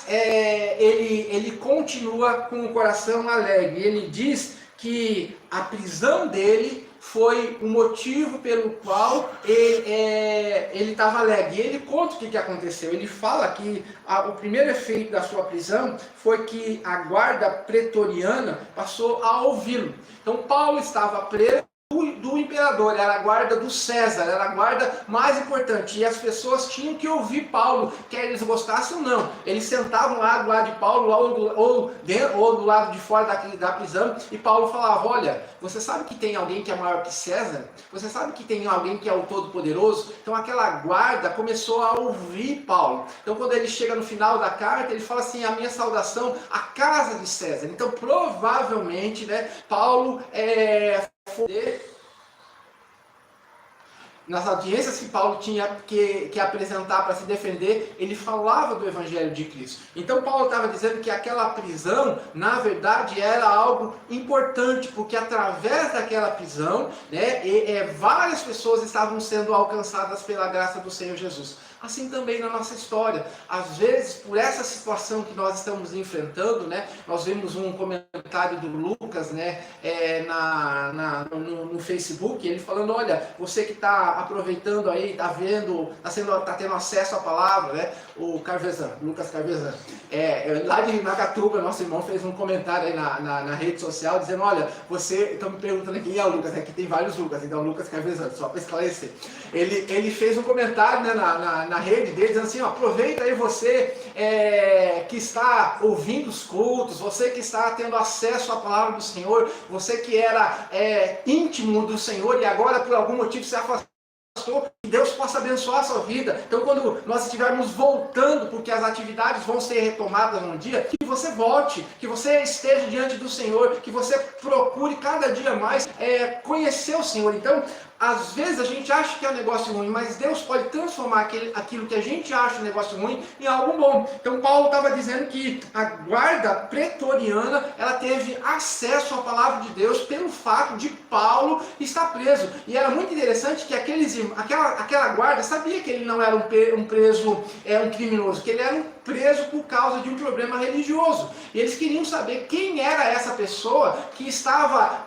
ele continua com o coração alegre. Ele diz que a prisão dele foi o motivo pelo qual ele estava alegre. E ele conta o que aconteceu. Ele fala que o primeiro efeito da sua prisão foi que a guarda pretoriana passou a ouvi-lo. Então Paulo estava preso do imperador, era a guarda do César, era a guarda mais importante, e as pessoas tinham que ouvir Paulo, quer eles gostassem ou não. Eles sentavam lá do lado de Paulo, ou do lado de fora da prisão, e Paulo falava, olha, você sabe que tem alguém que é maior que César? Você sabe que tem alguém que é o Todo-Poderoso? Então aquela guarda começou a ouvir Paulo. Então quando ele chega no final da carta, ele fala assim, a minha saudação à casa de César. Então provavelmente, né, Paulo nas audiências que Paulo tinha que apresentar para se defender, ele falava do Evangelho de Cristo. Então Paulo estava dizendo que aquela prisão, na verdade, era algo importante, porque através daquela prisão, né, várias pessoas estavam sendo alcançadas pela graça do Senhor Jesus. Assim também na nossa história. Às vezes, por essa situação que nós estamos enfrentando, né, nós vimos um comentário do Lucas, né, no Facebook, ele falando, olha, você que está aproveitando aí, está vendo, está tendo acesso à palavra, né, o Carvezan, Lucas Carvezan, lá de Macatuba, nosso irmão fez um comentário aí na rede social, dizendo, olha, você, estão me perguntando aqui, quem é o Lucas? Aqui tem vários Lucas, então Lucas Carvezan, só para esclarecer. Ele fez um comentário, né, na rede dele, dizendo assim, ó, aproveita aí você que está ouvindo os cultos, você que está tendo acesso à palavra do Senhor, você que era íntimo do Senhor e agora por algum motivo se afastou, que Deus possa abençoar a sua vida. Então quando nós estivermos voltando, porque as atividades vão ser retomadas um dia, que você volte, que você esteja diante do Senhor, que você procure cada dia mais conhecer o Senhor. Então, às vezes a gente acha que é um negócio ruim, mas Deus pode transformar aquilo que a gente acha um negócio ruim em algo bom. Então Paulo estava dizendo que a guarda pretoriana, ela teve acesso à palavra de Deus pelo fato de Paulo estar preso. E era muito interessante que aquela guarda sabia que ele não era um preso, um criminoso, que ele era um preso por causa de um problema religioso. E eles queriam saber quem era essa pessoa que estava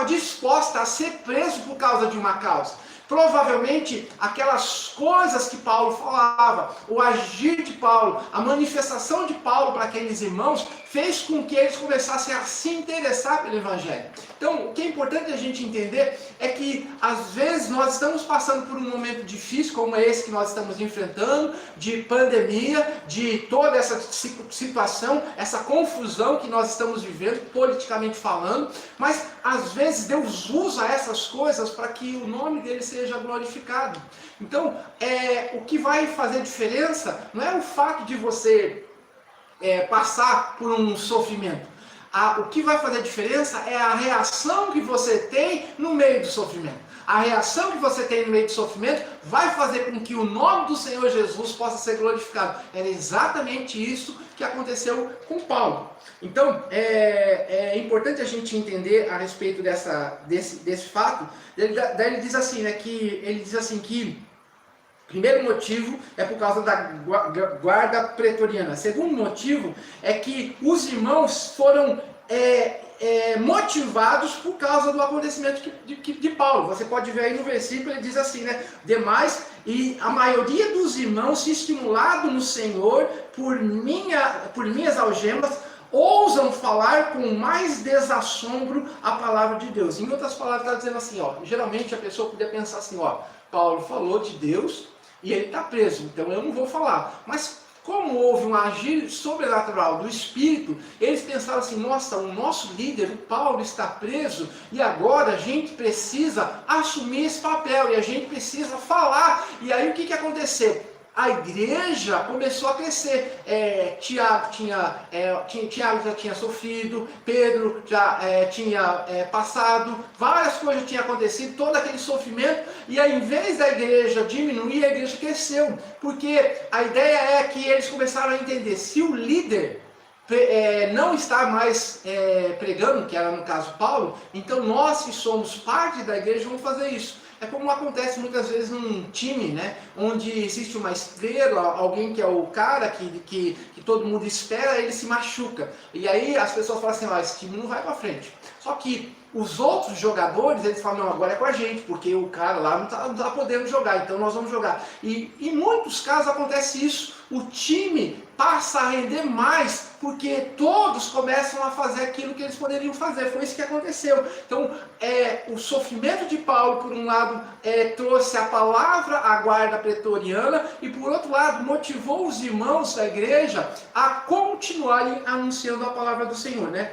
disposta a ser preso por causa de uma causa. Provavelmente aquelas coisas que Paulo falava, o agir de Paulo, a manifestação de Paulo para aqueles irmãos, fez com que eles começassem a se interessar pelo Evangelho. Então, o que é importante a gente entender é que, às vezes, nós estamos passando por um momento difícil, como esse que nós estamos enfrentando, de pandemia, de toda essa situação, essa confusão que nós estamos vivendo, politicamente falando, mas, às vezes, Deus usa essas coisas para que o nome dele seja glorificado. Então, o que vai fazer diferença não é o fato de você passar por um sofrimento. O que vai fazer diferença é a reação que você tem no meio do sofrimento. A reação que você tem no meio do sofrimento vai fazer com que o nome do Senhor Jesus possa ser glorificado. Era exatamente isso que aconteceu com Paulo. Então, é importante a gente entender a respeito desse fato. Daí ele diz assim, né, que primeiro motivo é por causa da guarda pretoriana. Segundo motivo é que os irmãos foram motivados por causa do acontecimento de Paulo. Você pode ver aí no versículo, ele diz assim, né? Demais, e a maioria dos irmãos, estimulado no Senhor por minhas algemas, ousam falar com mais desassombro a palavra de Deus. Em outras palavras, está dizendo assim, ó, geralmente a pessoa poderia pensar assim, ó, Paulo falou de Deus e ele está preso, então eu não vou falar. Mas como houve um agir sobrenatural do Espírito, eles pensaram assim, nossa, o nosso líder, o Paulo, está preso, e agora a gente precisa assumir esse papel, e a gente precisa falar. E aí o que aconteceu? A igreja começou a crescer. Tiago já tinha sofrido, Pedro já tinha passado, várias coisas tinham acontecido, todo aquele sofrimento, e aí, em vez da igreja diminuir, a igreja cresceu, porque a ideia é que eles começaram a entender, se o líder não está mais pregando, que era no caso Paulo, então nós que somos parte da igreja vamos fazer isso. É como acontece muitas vezes num time, né? Onde existe uma estrela, alguém que é o cara que todo mundo espera, ele se machuca. E aí as pessoas falam assim, esse time não vai para frente. Só que os outros jogadores, eles falam, não, agora é com a gente, porque o cara lá não tá podendo jogar, então nós vamos jogar. E em muitos casos acontece isso. O time passa a render mais, porque todos começam a fazer aquilo que eles poderiam fazer. Foi isso que aconteceu. Então, o sofrimento de Paulo, por um lado, trouxe a palavra à guarda pretoriana, e por outro lado, motivou os irmãos da igreja a continuarem anunciando a palavra do Senhor, né?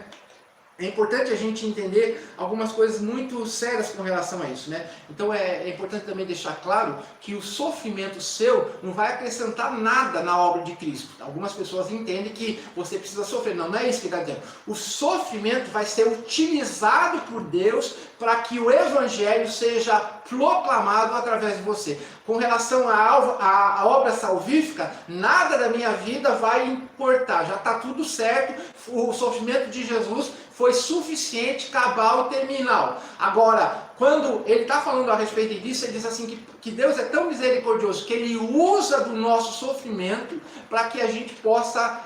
É importante a gente entender algumas coisas muito sérias com relação a isso, né? Então é importante também deixar claro que o sofrimento seu não vai acrescentar nada na obra de Cristo. Algumas pessoas entendem que você precisa sofrer. Não é isso que está dizendo. O sofrimento vai ser utilizado por Deus para que o Evangelho seja proclamado através de você. Com relação à obra salvífica, nada da minha vida vai importar. Já está tudo certo. O sofrimento de Jesus foi suficiente, cabal e terminal. Agora, quando ele está falando a respeito disso, ele diz assim que Deus é tão misericordioso que ele usa do nosso sofrimento para que a gente possa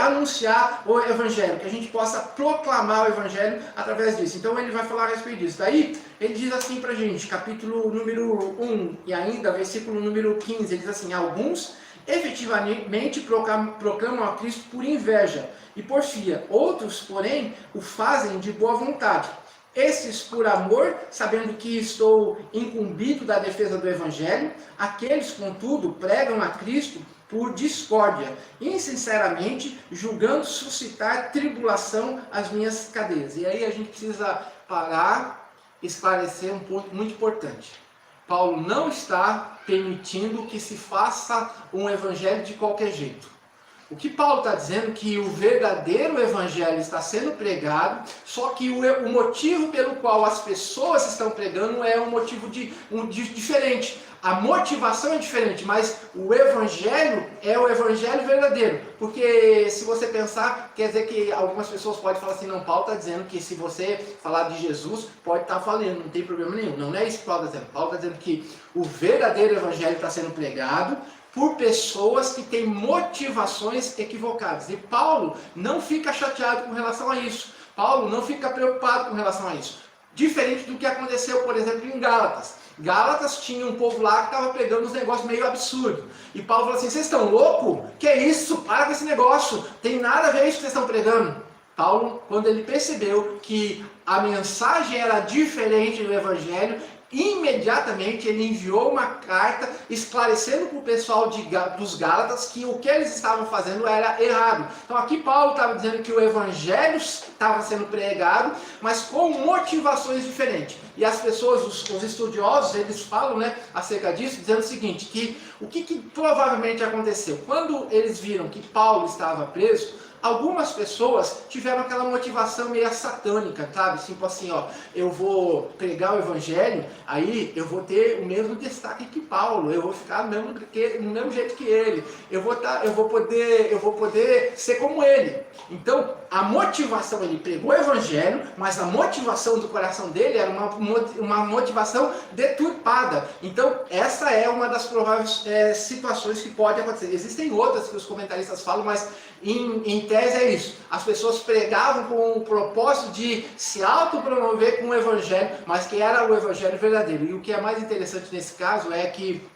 anunciar o Evangelho, que a gente possa proclamar o Evangelho através disso. Então ele vai falar a respeito disso. Daí ele diz assim para a gente, capítulo número 1 e ainda versículo número 15, ele diz assim, alguns efetivamente proclamam a Cristo por inveja e porfia, outros, porém, o fazem de boa vontade. Esses por amor, sabendo que estou incumbido da defesa do Evangelho, aqueles, contudo, pregam a Cristo por discórdia, insinceramente, julgando suscitar tribulação às minhas cadeias. E aí a gente precisa parar, esclarecer um ponto muito importante. Paulo não está permitindo que se faça um evangelho de qualquer jeito. O que Paulo está dizendo é que o verdadeiro evangelho está sendo pregado, só que o motivo pelo qual as pessoas estão pregando é um motivo diferente. A motivação é diferente, mas o evangelho é o evangelho verdadeiro. Porque se você pensar, quer dizer que algumas pessoas podem falar assim, não, Paulo está dizendo que se você falar de Jesus, pode estar falando, não tem problema nenhum. Não é isso que Paulo está dizendo. Paulo está dizendo que o verdadeiro evangelho está sendo pregado por pessoas que têm motivações equivocadas. E Paulo não fica chateado com relação a isso. Paulo não fica preocupado com relação a isso. Diferente do que aconteceu, por exemplo, em Gálatas. Gálatas tinha um povo lá que estava pregando uns negócios meio absurdos. E Paulo falou assim, vocês estão loucos? Que é isso? Para com esse negócio. Tem nada a ver isso que vocês estão pregando. Paulo, quando ele percebeu que a mensagem era diferente do Evangelho, imediatamente ele enviou uma carta esclarecendo para o pessoal dos Gálatas que o que eles estavam fazendo era errado. Então aqui Paulo estava dizendo que o evangelho estava sendo pregado, mas com motivações diferentes. E as pessoas, os estudiosos, eles falam, né, acerca disso, dizendo o seguinte, que o que provavelmente aconteceu? Quando eles viram que Paulo estava preso, algumas pessoas tiveram aquela motivação meio satânica, sabe? Tipo assim, ó, eu vou pregar o evangelho, aí eu vou ter o mesmo destaque que Paulo, eu vou ficar no mesmo jeito que ele, eu vou poder ser como ele. Então, a motivação, ele pregou o evangelho, mas a motivação do coração dele era uma motivação deturpada. Então, essa é uma das prováveis situações que pode acontecer. Existem outras que os comentaristas falam, mas em tese é isso. As pessoas pregavam com o propósito de se autopromover com o evangelho, mas que era o evangelho verdadeiro. E o que é mais interessante nesse caso é que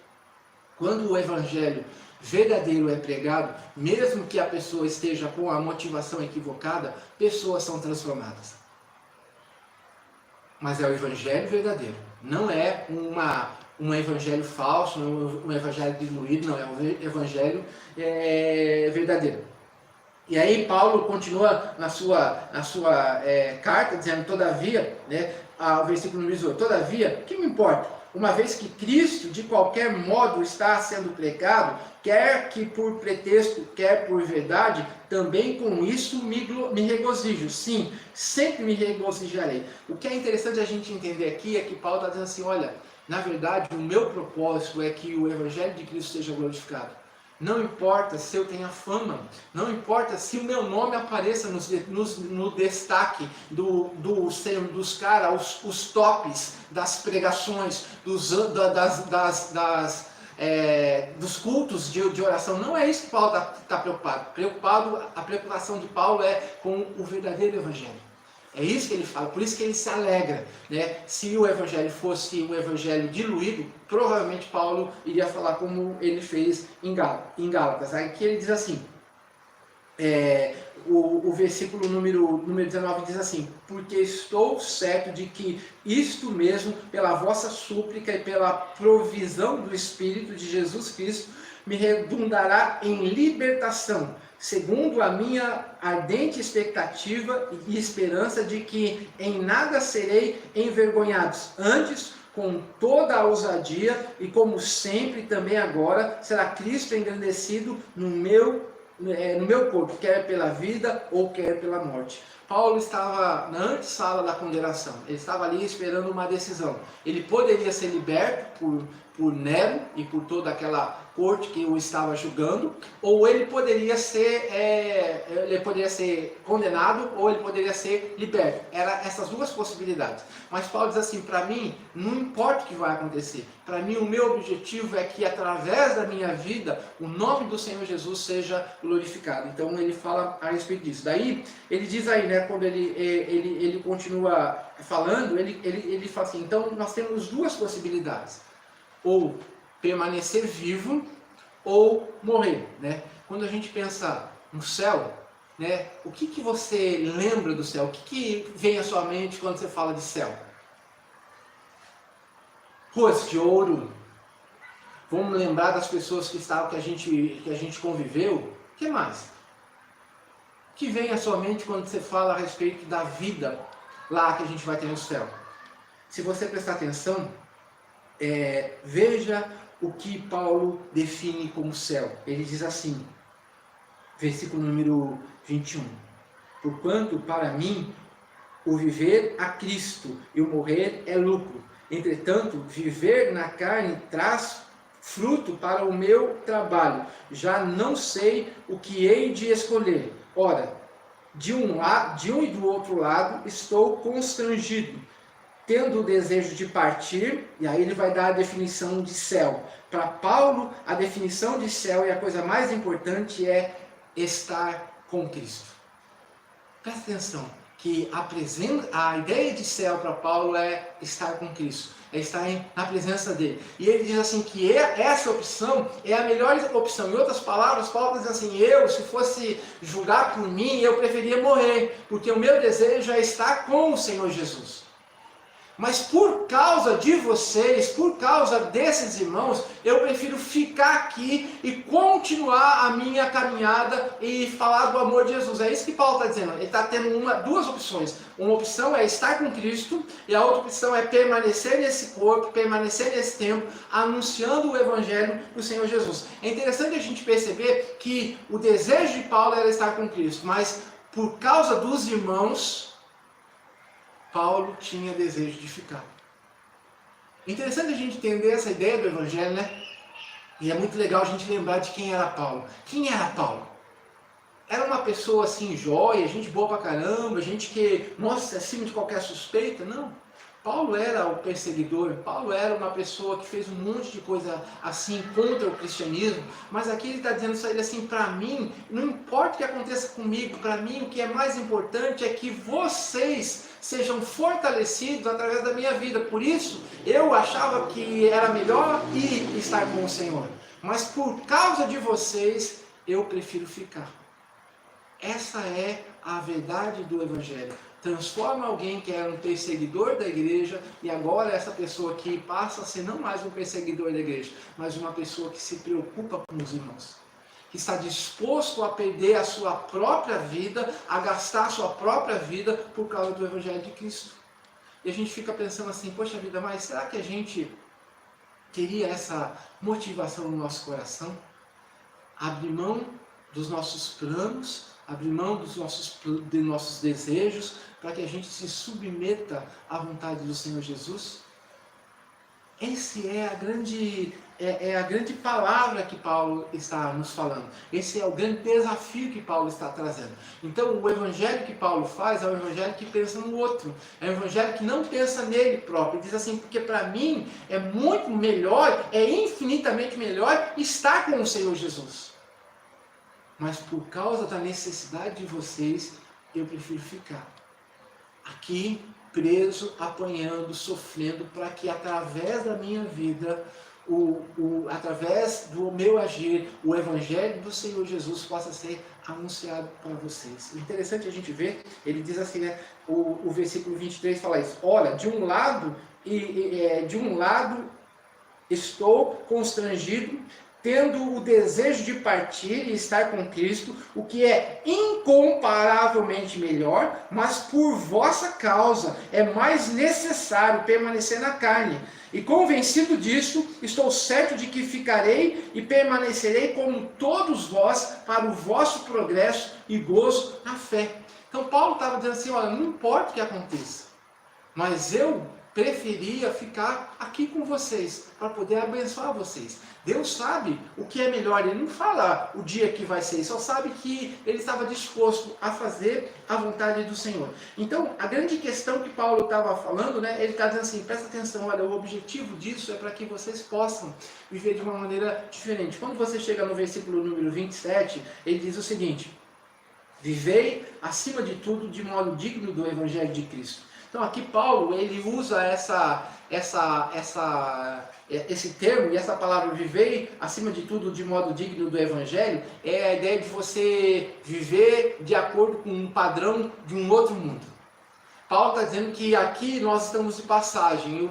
quando o evangelho verdadeiro é pregado, mesmo que a pessoa esteja com a motivação equivocada, pessoas são transformadas. Mas é o evangelho verdadeiro, não é um evangelho falso, não é um evangelho diluído, não, é um evangelho verdadeiro. E aí Paulo continua na sua carta, dizendo, todavia, né, o versículo número 18, todavia, o que me importa? Uma vez que Cristo, de qualquer modo, está sendo pregado, quer que por pretexto, quer por verdade, também com isso me regozijo. Sim, sempre me regozijarei. O que é interessante a gente entender aqui é que Paulo está dizendo assim, olha, na verdade, o meu propósito é que o Evangelho de Cristo seja glorificado. Não importa se eu tenha fama, não importa se o meu nome apareça no destaque dos caras, os tops das pregações, dos cultos de oração. Não é isso que Paulo está preocupado. A preocupação de Paulo é com o verdadeiro evangelho. É isso que ele fala, por isso que ele se alegra, né? Se o evangelho fosse um evangelho diluído, provavelmente Paulo iria falar como ele fez em Gálatas. Aqui ele diz assim, o versículo número 19 diz assim, porque estou certo de que isto mesmo, pela vossa súplica e pela provisão do Espírito de Jesus Cristo, me redundará em libertação, segundo a minha ardente expectativa e esperança de que em nada serei envergonhados. Antes, com toda a ousadia e como sempre também agora, será Cristo engrandecido no meu corpo, quer pela vida ou quer pela morte. Paulo estava na antessala da condenação, ele estava ali esperando uma decisão. Ele poderia ser liberto por Nero e por toda aquela corte que o estava julgando, ou ele poderia ser condenado, ou ele poderia ser liberto. Eram essas duas possibilidades. Mas Paulo diz assim, para mim, não importa o que vai acontecer. Para mim, o meu objetivo é que através da minha vida, o nome do Senhor Jesus seja glorificado. Então ele fala a respeito disso. Daí, ele diz aí, né, quando ele continua falando, ele fala assim, então nós temos duas possibilidades. Ou permanecer vivo ou morrer, né? Quando a gente pensa no céu, né? O que você lembra do céu? O que vem à sua mente quando você fala de céu? Ruas de ouro. Vamos lembrar das pessoas que a gente conviveu. O que mais? O que vem à sua mente quando você fala a respeito da vida lá que a gente vai ter no céu? Se você prestar atenção, veja o que Paulo define como céu. Ele diz assim, versículo número 21. Porquanto para mim o viver a Cristo e o morrer é lucro. Entretanto, viver na carne traz fruto para o meu trabalho. Já não sei o que hei de escolher. Ora, de um e do outro lado estou constrangido, tendo o desejo de partir, e aí ele vai dar a definição de céu. Para Paulo, a definição de céu e a coisa mais importante é estar com Cristo. Presta atenção, que a ideia de céu para Paulo é estar com Cristo, é estar na presença dele. E ele diz assim que essa opção é a melhor opção. Em outras palavras, Paulo diz assim, se fosse julgar por mim, eu preferia morrer, porque o meu desejo é estar com o Senhor Jesus. Mas por causa de vocês, por causa desses irmãos, eu prefiro ficar aqui e continuar a minha caminhada e falar do amor de Jesus. É isso que Paulo está dizendo. Ele está tendo duas opções. Uma opção é estar com Cristo e a outra opção é permanecer nesse corpo, permanecer nesse tempo, anunciando o Evangelho do Senhor Jesus. É interessante a gente perceber que o desejo de Paulo era estar com Cristo, mas por causa dos irmãos, Paulo tinha desejo de ficar. Interessante a gente entender essa ideia do Evangelho, né? E é muito legal a gente lembrar de quem era Paulo. Quem era Paulo? Era uma pessoa assim, jóia, gente boa pra caramba, gente que, nossa, acima de qualquer suspeita? Não. Paulo era o perseguidor, Paulo era uma pessoa que fez um monte de coisa assim contra o cristianismo, mas aqui ele está dizendo isso aí assim, para mim, não importa o que aconteça comigo, para mim o que é mais importante é que vocês sejam fortalecidos através da minha vida. Por isso, eu achava que era melhor ir estar com o Senhor, mas por causa de vocês, eu prefiro ficar. Essa é a verdade do Evangelho. Transforma alguém que era um perseguidor da igreja e agora essa pessoa aqui passa a ser não mais um perseguidor da igreja, mas uma pessoa que se preocupa com os irmãos, que está disposto a perder a sua própria vida, a gastar a sua própria vida por causa do Evangelho de Cristo. E a gente fica pensando assim, poxa vida, mas será que a gente teria essa motivação no nosso coração? Abrir mão dos nossos planos, abrir mão dos nossos desejos, para que a gente se submeta à vontade do Senhor Jesus? Essa é a grande palavra que Paulo está nos falando. Esse é o grande desafio que Paulo está trazendo. Então, o evangelho que Paulo faz é o evangelho que pensa no outro. É o evangelho que não pensa nele próprio. Ele diz assim, porque para mim é muito melhor, é infinitamente melhor estar com o Senhor Jesus. Mas por causa da necessidade de vocês, eu prefiro ficar aqui, preso, apanhando, sofrendo, para que através da minha vida, através do meu agir, o Evangelho do Senhor Jesus possa ser anunciado para vocês. Interessante a gente ver, ele diz assim, né, o versículo 23 fala isso, olha, de um lado estou constrangido, tendo o desejo de partir e estar com Cristo, o que é incomparavelmente melhor, mas por vossa causa é mais necessário permanecer na carne. E convencido disso, estou certo de que ficarei e permanecerei como todos vós para o vosso progresso e gozo na fé. Então Paulo estava dizendo assim, olha, não importa o que aconteça, mas eu preferia ficar aqui com vocês, para poder abençoar vocês. Deus sabe o que é melhor, ele não fala o dia que vai ser, ele só sabe que ele estava disposto a fazer a vontade do Senhor. Então, a grande questão que Paulo estava falando, né, ele está dizendo assim, presta atenção, olha, o objetivo disso é para que vocês possam viver de uma maneira diferente. Quando você chega no versículo número 27, ele diz o seguinte, vivei acima de tudo de modo digno do Evangelho de Cristo. Então aqui Paulo, ele usa esse termo e essa palavra viver acima de tudo de modo digno do Evangelho, é a ideia de você viver de acordo com um padrão de um outro mundo. Paulo está dizendo que aqui nós estamos de passagem,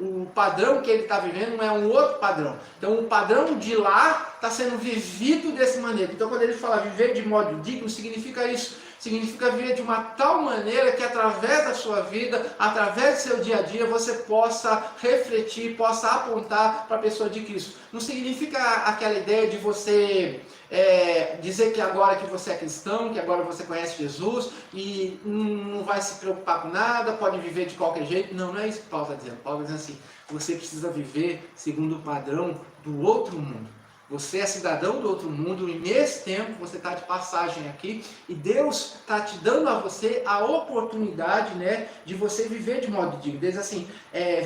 o padrão que ele está vivendo é um outro padrão. Então o padrão de lá está sendo vivido dessa maneira. Então quando ele fala viver de modo digno, significa isso. Significa viver de uma tal maneira que através da sua vida, através do seu dia a dia, você possa refletir, possa apontar para a pessoa de Cristo. Não significa aquela ideia de você dizer que agora que você é cristão, que agora você conhece Jesus e não vai se preocupar com nada, pode viver de qualquer jeito. Não, não é isso que Paulo está dizendo. Paulo está dizendo assim, você precisa viver segundo o padrão do outro mundo. Você é cidadão do outro mundo e nesse tempo você está de passagem aqui e Deus está te dando a você a oportunidade, né, de você viver de modo digno. Diz assim,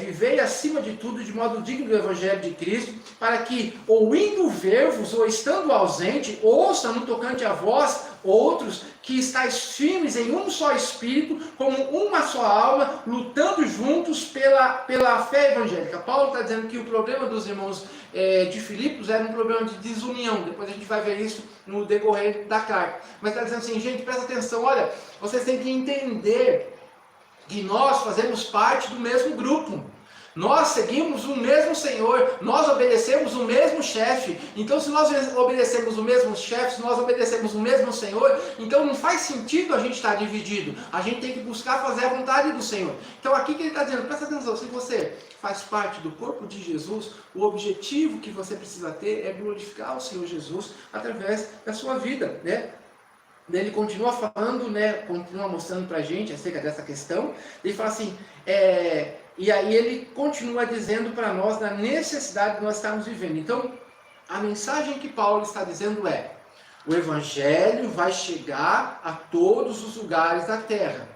vivei acima de tudo de modo digno do Evangelho de Cristo, para que ou indo ver-vos ou estando ausente, ouça no tocante a vós outros que estáis firmes em um só espírito, como uma só alma, lutando juntos pela fé evangélica. Paulo está dizendo que o problema dos irmãos de Filipos era um problema de desunião. Depois a gente vai ver isso no decorrer da carta. Mas está dizendo assim, gente, presta atenção, olha, vocês têm que entender E nós fazemos parte do mesmo grupo. Nós seguimos o mesmo Senhor, nós obedecemos o mesmo chefe. Então, se nós obedecemos o mesmo chefe, se nós obedecemos o mesmo Senhor, então não faz sentido a gente estar dividido. A gente tem que buscar fazer a vontade do Senhor. Então, aqui que ele está dizendo, presta atenção, se você faz parte do corpo de Jesus, o objetivo que você precisa ter é glorificar o Senhor Jesus através da sua vida, né? Ele continua falando, né, continua mostrando para a gente acerca dessa questão. Ele fala assim, e aí ele continua dizendo para nós da necessidade de nós estarmos vivendo. Então, a mensagem que Paulo está dizendo é: o Evangelho vai chegar a todos os lugares da terra.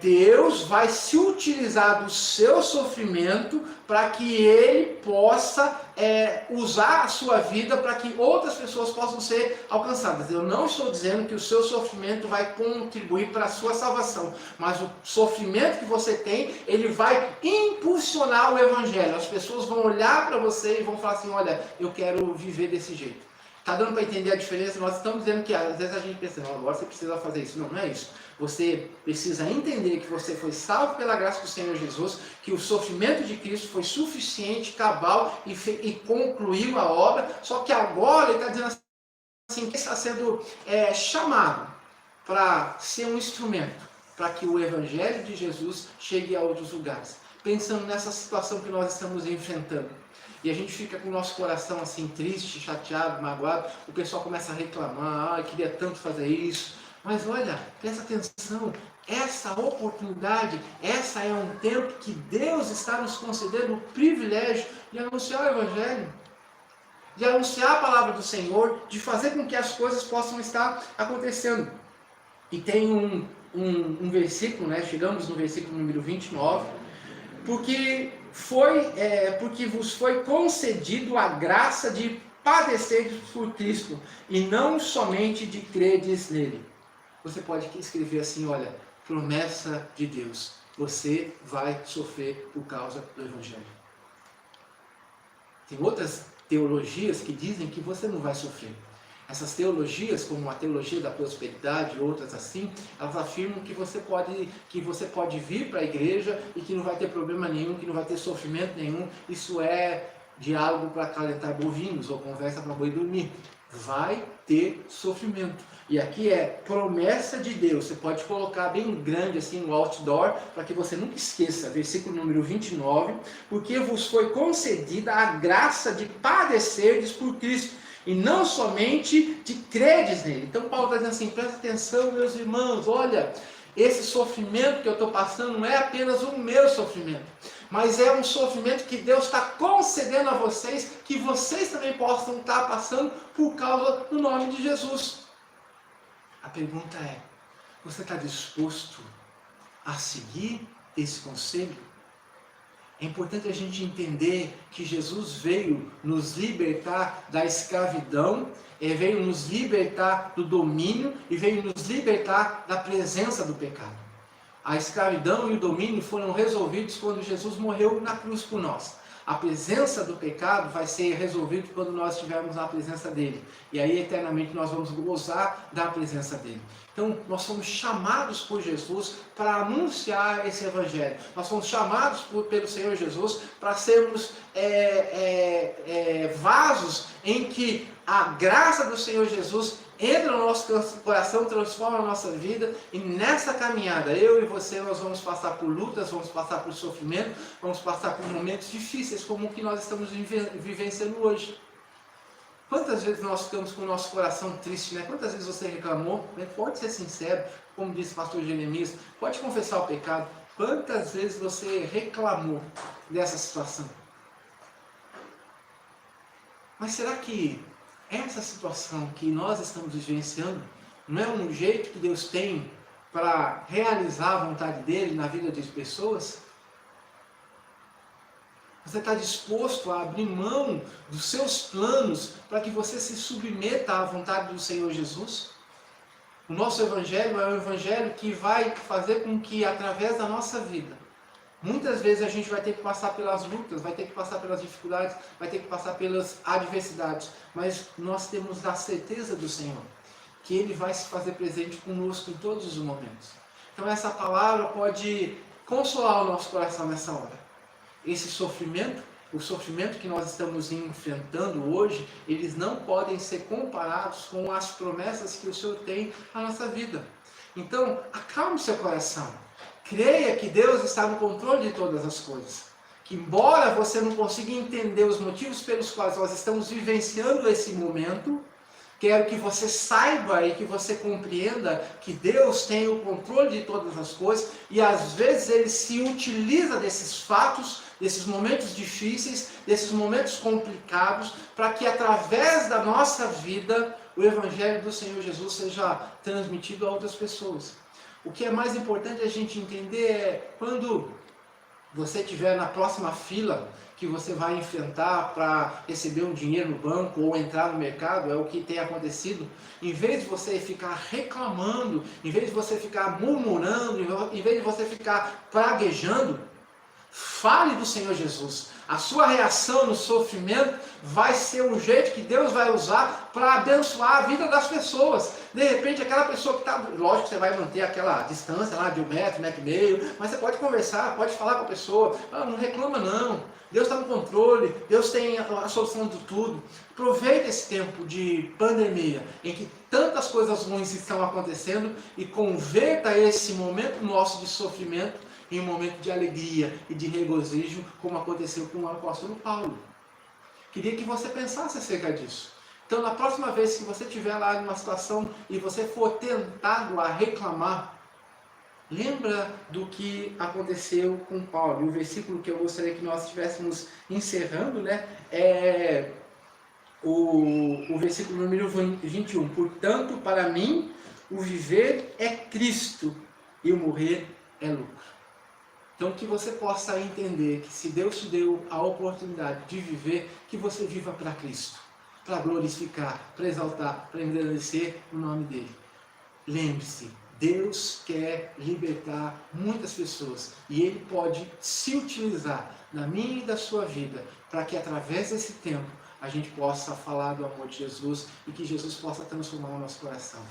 Deus vai se utilizar do seu sofrimento para que ele possa usar a sua vida para que outras pessoas possam ser alcançadas. Eu não estou dizendo que o seu sofrimento vai contribuir para a sua salvação, mas o sofrimento que você tem, ele vai impulsionar o Evangelho. As pessoas vão olhar para você e vão falar assim: olha, eu quero viver desse jeito. Está dando para entender a diferença? Nós estamos dizendo que às vezes a gente pensa, não, agora você precisa fazer isso. Não, não é isso. Você precisa entender que você foi salvo pela graça do Senhor Jesus, que o sofrimento de Cristo foi suficiente, cabal e concluiu a obra. Só que agora ele está dizendo assim, que está sendo chamado para ser um instrumento, para que o Evangelho de Jesus chegue a outros lugares. Pensando nessa situação que nós estamos enfrentando. E a gente fica com o nosso coração assim, triste, chateado, magoado. O pessoal começa a reclamar, queria tanto fazer isso. Mas olha, presta atenção, essa oportunidade, essa é um tempo que Deus está nos concedendo o privilégio de anunciar o Evangelho. De anunciar a palavra do Senhor, de fazer com que as coisas possam estar acontecendo. E tem um versículo, né? Chegamos no versículo número 29, porque vos foi concedido a graça de padecer por Cristo, e não somente de credes nele. Você pode escrever assim, olha, promessa de Deus, você vai sofrer por causa do Evangelho. Tem outras teologias que dizem que você não vai sofrer. Essas teologias, como a teologia da prosperidade e outras assim, elas afirmam que você pode vir para a igreja e que não vai ter problema nenhum, que não vai ter sofrimento nenhum. Isso é diálogo para acalentar bovinos ou conversa para boi dormir. Vai ter sofrimento. E aqui é promessa de Deus. Você pode colocar bem grande assim no outdoor, para que você nunca esqueça. Versículo número 29. Porque vos foi concedida a graça de padecerdes por Cristo, e não somente de credes nele. Então Paulo está dizendo assim, presta atenção, meus irmãos, olha, esse sofrimento que eu estou passando não é apenas o meu sofrimento, mas é um sofrimento que Deus está concedendo a vocês, que vocês também possam estar passando por causa do nome de Jesus. A pergunta é, você está disposto a seguir esse conselho? É importante a gente entender que Jesus veio nos libertar da escravidão, veio nos libertar do domínio e veio nos libertar da presença do pecado. A escravidão e o domínio foram resolvidos quando Jesus morreu na cruz por nós. A presença do pecado vai ser resolvida quando nós estivermos na presença dele. E aí eternamente nós vamos gozar da presença dele. Então nós somos chamados por Jesus para anunciar esse Evangelho. Nós somos chamados pelo Senhor Jesus para sermos vasos em que a graça do Senhor Jesus entra no nosso coração, transforma a nossa vida, e nessa caminhada, eu e você, nós vamos passar por lutas, vamos passar por sofrimento, vamos passar por momentos difíceis, como o que nós estamos vivenciando hoje. Quantas vezes nós ficamos com o nosso coração triste, né? Quantas vezes você reclamou? Pode ser sincero, como disse o pastor Jeremias, pode confessar o pecado. Quantas vezes você reclamou dessa situação? Mas será que essa situação que nós estamos vivenciando não é um jeito que Deus tem para realizar a vontade dele na vida das pessoas? Você está disposto a abrir mão dos seus planos para que você se submeta à vontade do Senhor Jesus? O nosso Evangelho é um Evangelho que vai fazer com que, através da nossa vida, muitas vezes a gente vai ter que passar pelas lutas, vai ter que passar pelas dificuldades, vai ter que passar pelas adversidades, mas nós temos a certeza do Senhor, que Ele vai se fazer presente conosco em todos os momentos. Então essa palavra pode consolar o nosso coração nessa hora. Esse sofrimento, o sofrimento que nós estamos enfrentando hoje, eles não podem ser comparados com as promessas que o Senhor tem na nossa vida. Então, acalme seu coração. Creia que Deus está no controle de todas as coisas. Que embora você não consiga entender os motivos pelos quais nós estamos vivenciando esse momento, quero que você saiba e que você compreenda que Deus tem o controle de todas as coisas e às vezes Ele se utiliza desses fatos, desses momentos difíceis, desses momentos complicados, para que através da nossa vida o Evangelho do Senhor Jesus seja transmitido a outras pessoas. O que é mais importante a gente entender é quando você estiver na próxima fila que você vai enfrentar para receber um dinheiro no banco ou entrar no mercado, é o que tem acontecido, em vez de você ficar reclamando, em vez de você ficar murmurando, em vez de você ficar praguejando, fale do Senhor Jesus. A sua reação no sofrimento vai ser um jeito que Deus vai usar para abençoar a vida das pessoas. De repente, aquela pessoa que está... Lógico que você vai manter aquela distância lá de 1 metro, 1,5 metro, mas você pode conversar, pode falar com a pessoa. Não reclama não. Deus está no controle, Deus tem a solução de tudo. Aproveite esse tempo de pandemia, em que tantas coisas ruins estão acontecendo, e converta esse momento nosso de sofrimento em um momento de alegria e de regozijo, como aconteceu com o apóstolo Paulo. Queria que você pensasse acerca disso. Então, na próxima vez que você estiver lá numa situação e você for tentado a reclamar, lembra do que aconteceu com Paulo. E o versículo que eu gostaria que nós estivéssemos encerrando, é o versículo número 21. Portanto, para mim, o viver é Cristo e o morrer é lucro. Então, que você possa entender que se Deus te deu a oportunidade de viver, que você viva para Cristo, para glorificar, para exaltar, para engrandecer o nome dEle. Lembre-se, Deus quer libertar muitas pessoas e Ele pode se utilizar na minha e da sua vida para que através desse tempo a gente possa falar do amor de Jesus e que Jesus possa transformar o nosso coração.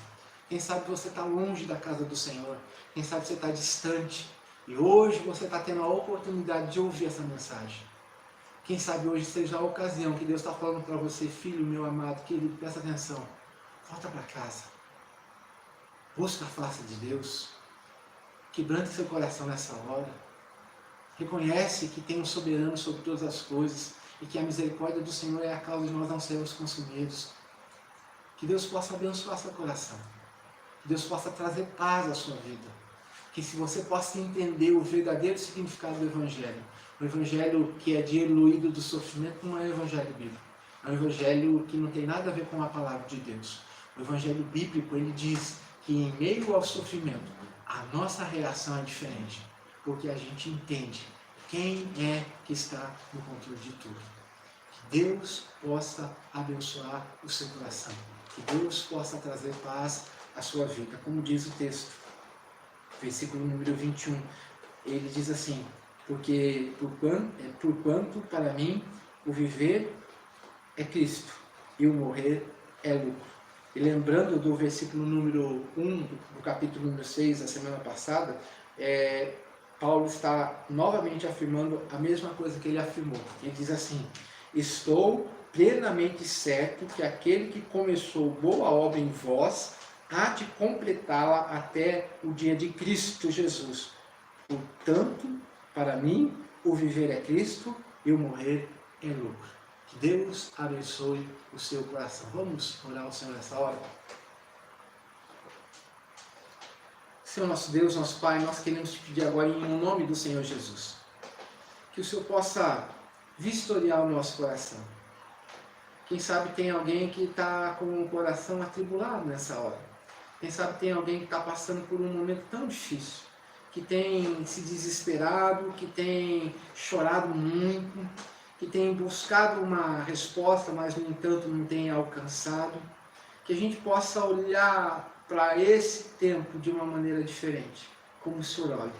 Quem sabe você está longe da casa do Senhor, quem sabe você está distante. E hoje você está tendo a oportunidade de ouvir essa mensagem. Quem sabe hoje seja a ocasião que Deus está falando para você, filho meu amado, querido, presta atenção. Volta para casa. Busca a face de Deus. Quebrante seu coração nessa hora. Reconhece que tem um soberano sobre todas as coisas e que a misericórdia do Senhor é a causa de nós não sermos consumidos. Que Deus possa abençoar seu coração. Que Deus possa trazer paz à sua vida. Que se você possa entender o verdadeiro significado do Evangelho, o Evangelho que é diluído do sofrimento não é o Evangelho bíblico, é um Evangelho que não tem nada a ver com a palavra de Deus. O Evangelho bíblico, ele diz que em meio ao sofrimento, a nossa reação é diferente, porque a gente entende quem é que está no controle de tudo. Que Deus possa abençoar o seu coração, que Deus possa trazer paz à sua vida, como diz o texto. Versículo número 21, ele diz assim, porque porquanto para mim o viver é Cristo e o morrer é lucro. E lembrando do versículo número 1 do capítulo número 6 da semana passada, Paulo está novamente afirmando a mesma coisa que ele afirmou. Ele diz assim, estou plenamente certo que aquele que começou boa obra em vós há de completá-la até o dia de Cristo Jesus. Portanto, para mim, o viver é Cristo e o morrer é lucro. Que Deus abençoe o seu coração. Vamos orar ao Senhor nessa hora? Senhor nosso Deus, nosso Pai, nós queremos te pedir agora em nome do Senhor Jesus, que o Senhor possa vistoriar o nosso coração. Quem sabe tem alguém que está com o coração atribulado nessa hora. Quem sabe tem alguém que está passando por um momento tão difícil, que tem se desesperado, que tem chorado muito, que tem buscado uma resposta, mas no entanto não tem alcançado. Que a gente possa olhar para esse tempo de uma maneira diferente, como o Senhor olha.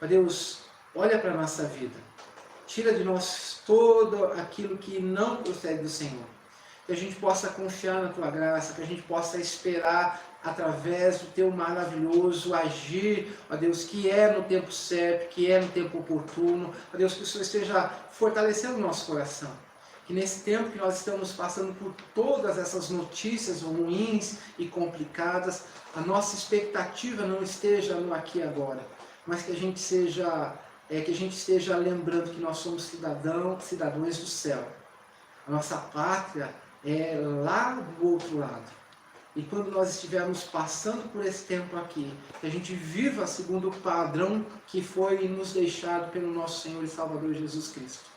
Ó Deus, olha para a nossa vida, tira de nós todo aquilo que não procede do Senhor. que a gente possa confiar na Tua graça, que a gente possa esperar através do Teu maravilhoso agir, ó Deus, que é no tempo certo, que é no tempo oportuno, ó Deus, que o Senhor esteja fortalecendo o nosso coração. Que nesse tempo que nós estamos passando por todas essas notícias ruins e complicadas, a nossa expectativa não esteja no aqui e agora, mas que a gente esteja lembrando que nós somos cidadãos do céu. A nossa pátria é lá do outro lado. E quando nós estivermos passando por esse tempo aqui, que a gente viva segundo o padrão que foi nos deixado pelo nosso Senhor e Salvador Jesus Cristo.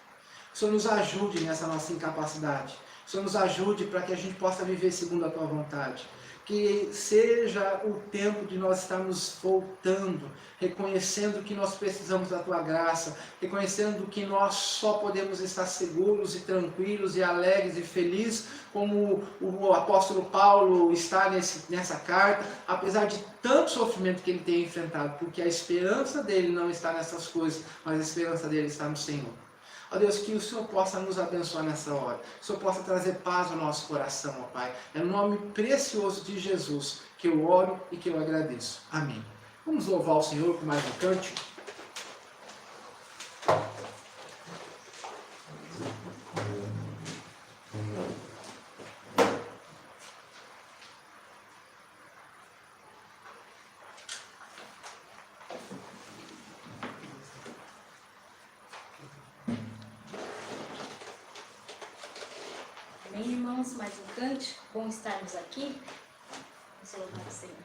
O Senhor nos ajude nessa nossa incapacidade. O Senhor nos ajude para que a gente possa viver segundo a Tua vontade. Que seja o tempo de nós estarmos voltando, reconhecendo que nós precisamos da Tua graça, reconhecendo que nós só podemos estar seguros e tranquilos e alegres e felizes, como o apóstolo Paulo está nessa carta, apesar de tanto sofrimento que ele tem enfrentado, porque a esperança dele não está nessas coisas, mas a esperança dele está no Senhor. Ó Deus, que o Senhor possa nos abençoar nessa hora. Que o Senhor possa trazer paz ao nosso coração, ó Pai. É no nome precioso de Jesus que eu oro e que eu agradeço. Amém. Vamos louvar o Senhor com mais um cântico. Amém, irmãos? Mais um cântico. Bom estarmos aqui. Vamos louvar o Senhor.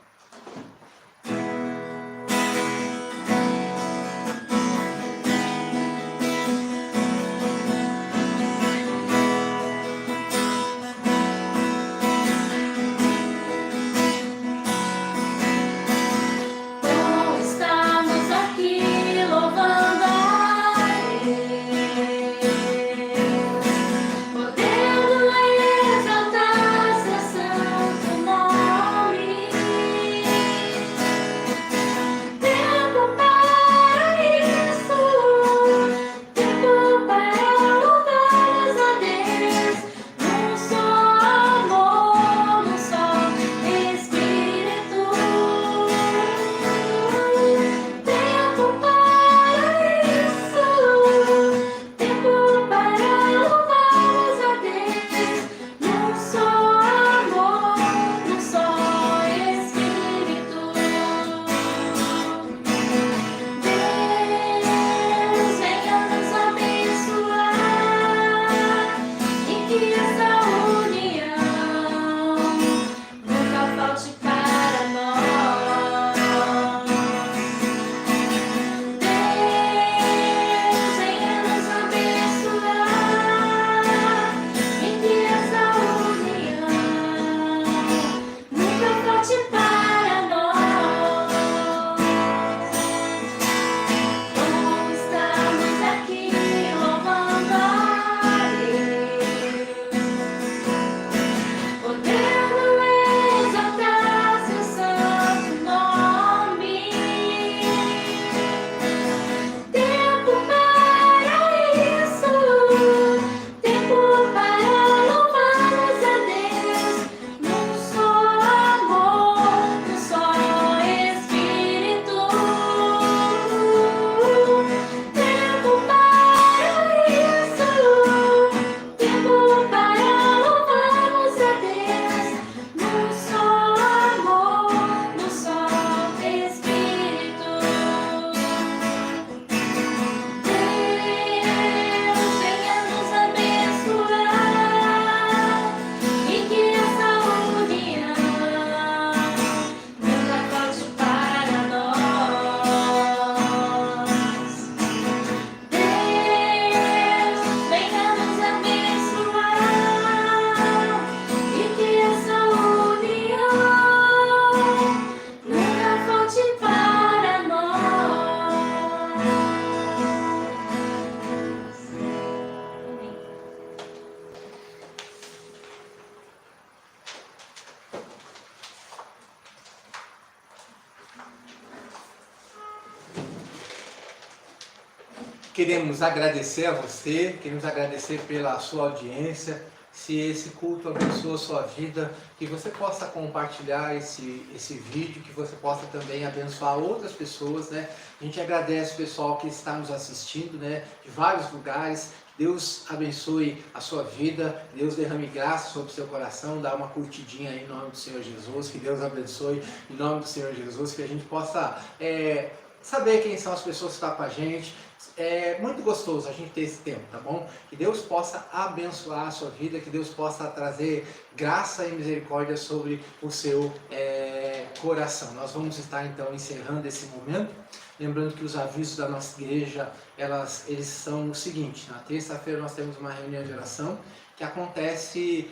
Queremos agradecer a você, queremos agradecer pela sua audiência. se esse culto abençoa a sua vida, que você possa compartilhar esse vídeo, que você possa também abençoar outras pessoas, né? A gente agradece o pessoal que está nos assistindo, né, de vários lugares. Deus abençoe a sua vida, Deus derrame graça sobre o seu coração, dá uma curtidinha aí em nome do Senhor Jesus, que Deus abençoe em nome do Senhor Jesus, que a gente possa saber quem são as pessoas que estão com a gente. É muito gostoso a gente ter esse tempo, tá bom? Que Deus possa abençoar a sua vida, que Deus possa trazer graça e misericórdia sobre o seu coração. Nós vamos estar então encerrando esse momento. Lembrando que os avisos da nossa igreja, eles são o seguinte: na terça-feira nós temos uma reunião de oração que acontece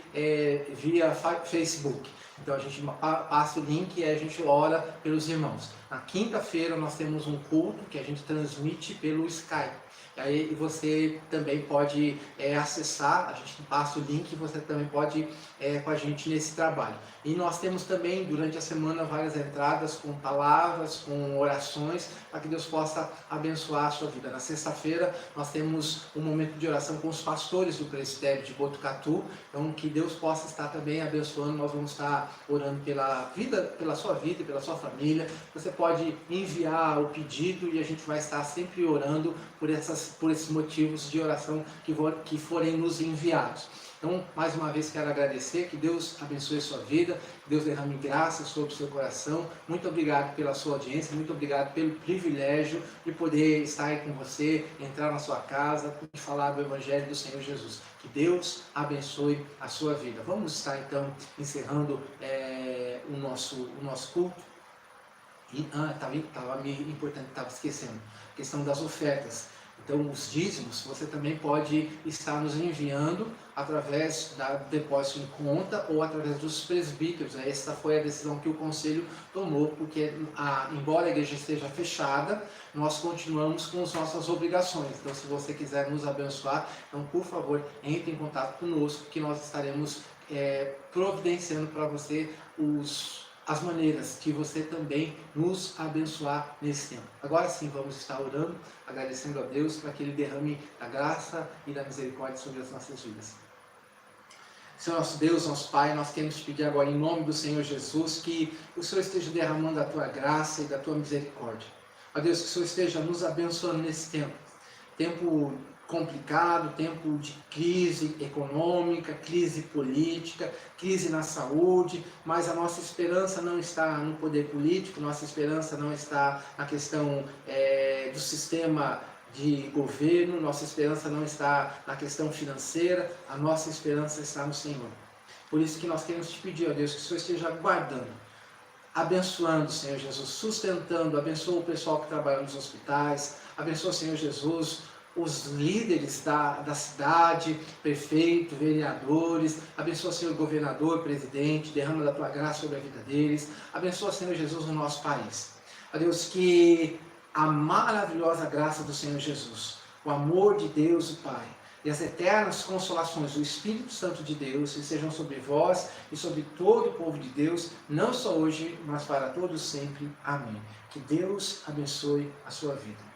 via Facebook. Então a gente passa o link e a gente ora pelos irmãos. Na quinta-feira nós temos um culto que a gente transmite pelo Skype. Aí você também pode acessar, a gente passa o link e você também pode com a gente nesse trabalho. E nós temos também durante a semana várias entradas com palavras, com orações, para que Deus possa abençoar a sua vida. Na sexta-feira nós temos um momento de oração com os pastores do presbitério de Botucatu. Então que Deus possa estar também abençoando. Nós vamos estar orando pela sua vida e pela sua família. Você pode enviar o pedido e a gente vai estar sempre orando por esses motivos de oração que forem nos enviados. Então, mais uma vez quero agradecer, que Deus abençoe a sua vida, que Deus derrame graça sobre o seu coração. Muito obrigado pela sua audiência, muito obrigado pelo privilégio de poder estar aí com você, entrar na sua casa e falar do Evangelho do Senhor Jesus. Que Deus abençoe a sua vida. Vamos estar então encerrando o nosso culto. Estava me importante, estava esquecendo, a questão das ofertas. Então, os dízimos, você também pode estar nos enviando através da depósito em conta ou através dos presbíteros. Essa foi a decisão que o conselho tomou, porque embora a igreja esteja fechada, nós continuamos com as nossas obrigações. Então, se você quiser nos abençoar, então, por favor, entre em contato conosco, que nós estaremos providenciando para você as maneiras que você também nos abençoar nesse tempo. Agora sim, vamos estar orando, agradecendo a Deus para que Ele derrame a graça e da misericórdia sobre as nossas vidas. Senhor nosso Deus, nosso Pai, nós queremos te pedir agora em nome do Senhor Jesus que o Senhor esteja derramando a Tua graça e da Tua misericórdia. Ó Deus, que o Senhor esteja nos abençoando nesse tempo complicado, tempo de crise econômica, crise política, crise na saúde, mas a nossa esperança não está no poder político, nossa esperança não está na questão do sistema de governo, nossa esperança não está na questão financeira, a nossa esperança está no Senhor. Por isso que nós queremos te pedir, ó Deus, que o Senhor esteja guardando, abençoando, Senhor Jesus, sustentando, abençoa o pessoal que trabalha nos hospitais, abençoa, Senhor Jesus, os líderes da cidade, prefeito, vereadores, abençoa, Senhor, governador, presidente, derrama da Tua graça sobre a vida deles, abençoa, Senhor Jesus, o nosso país. Ó Deus, que a maravilhosa graça do Senhor Jesus, o amor de Deus, o Pai, e as eternas consolações do Espírito Santo de Deus sejam sobre vós e sobre todo o povo de Deus, não só hoje, mas para todos sempre. Amém. Que Deus abençoe a sua vida.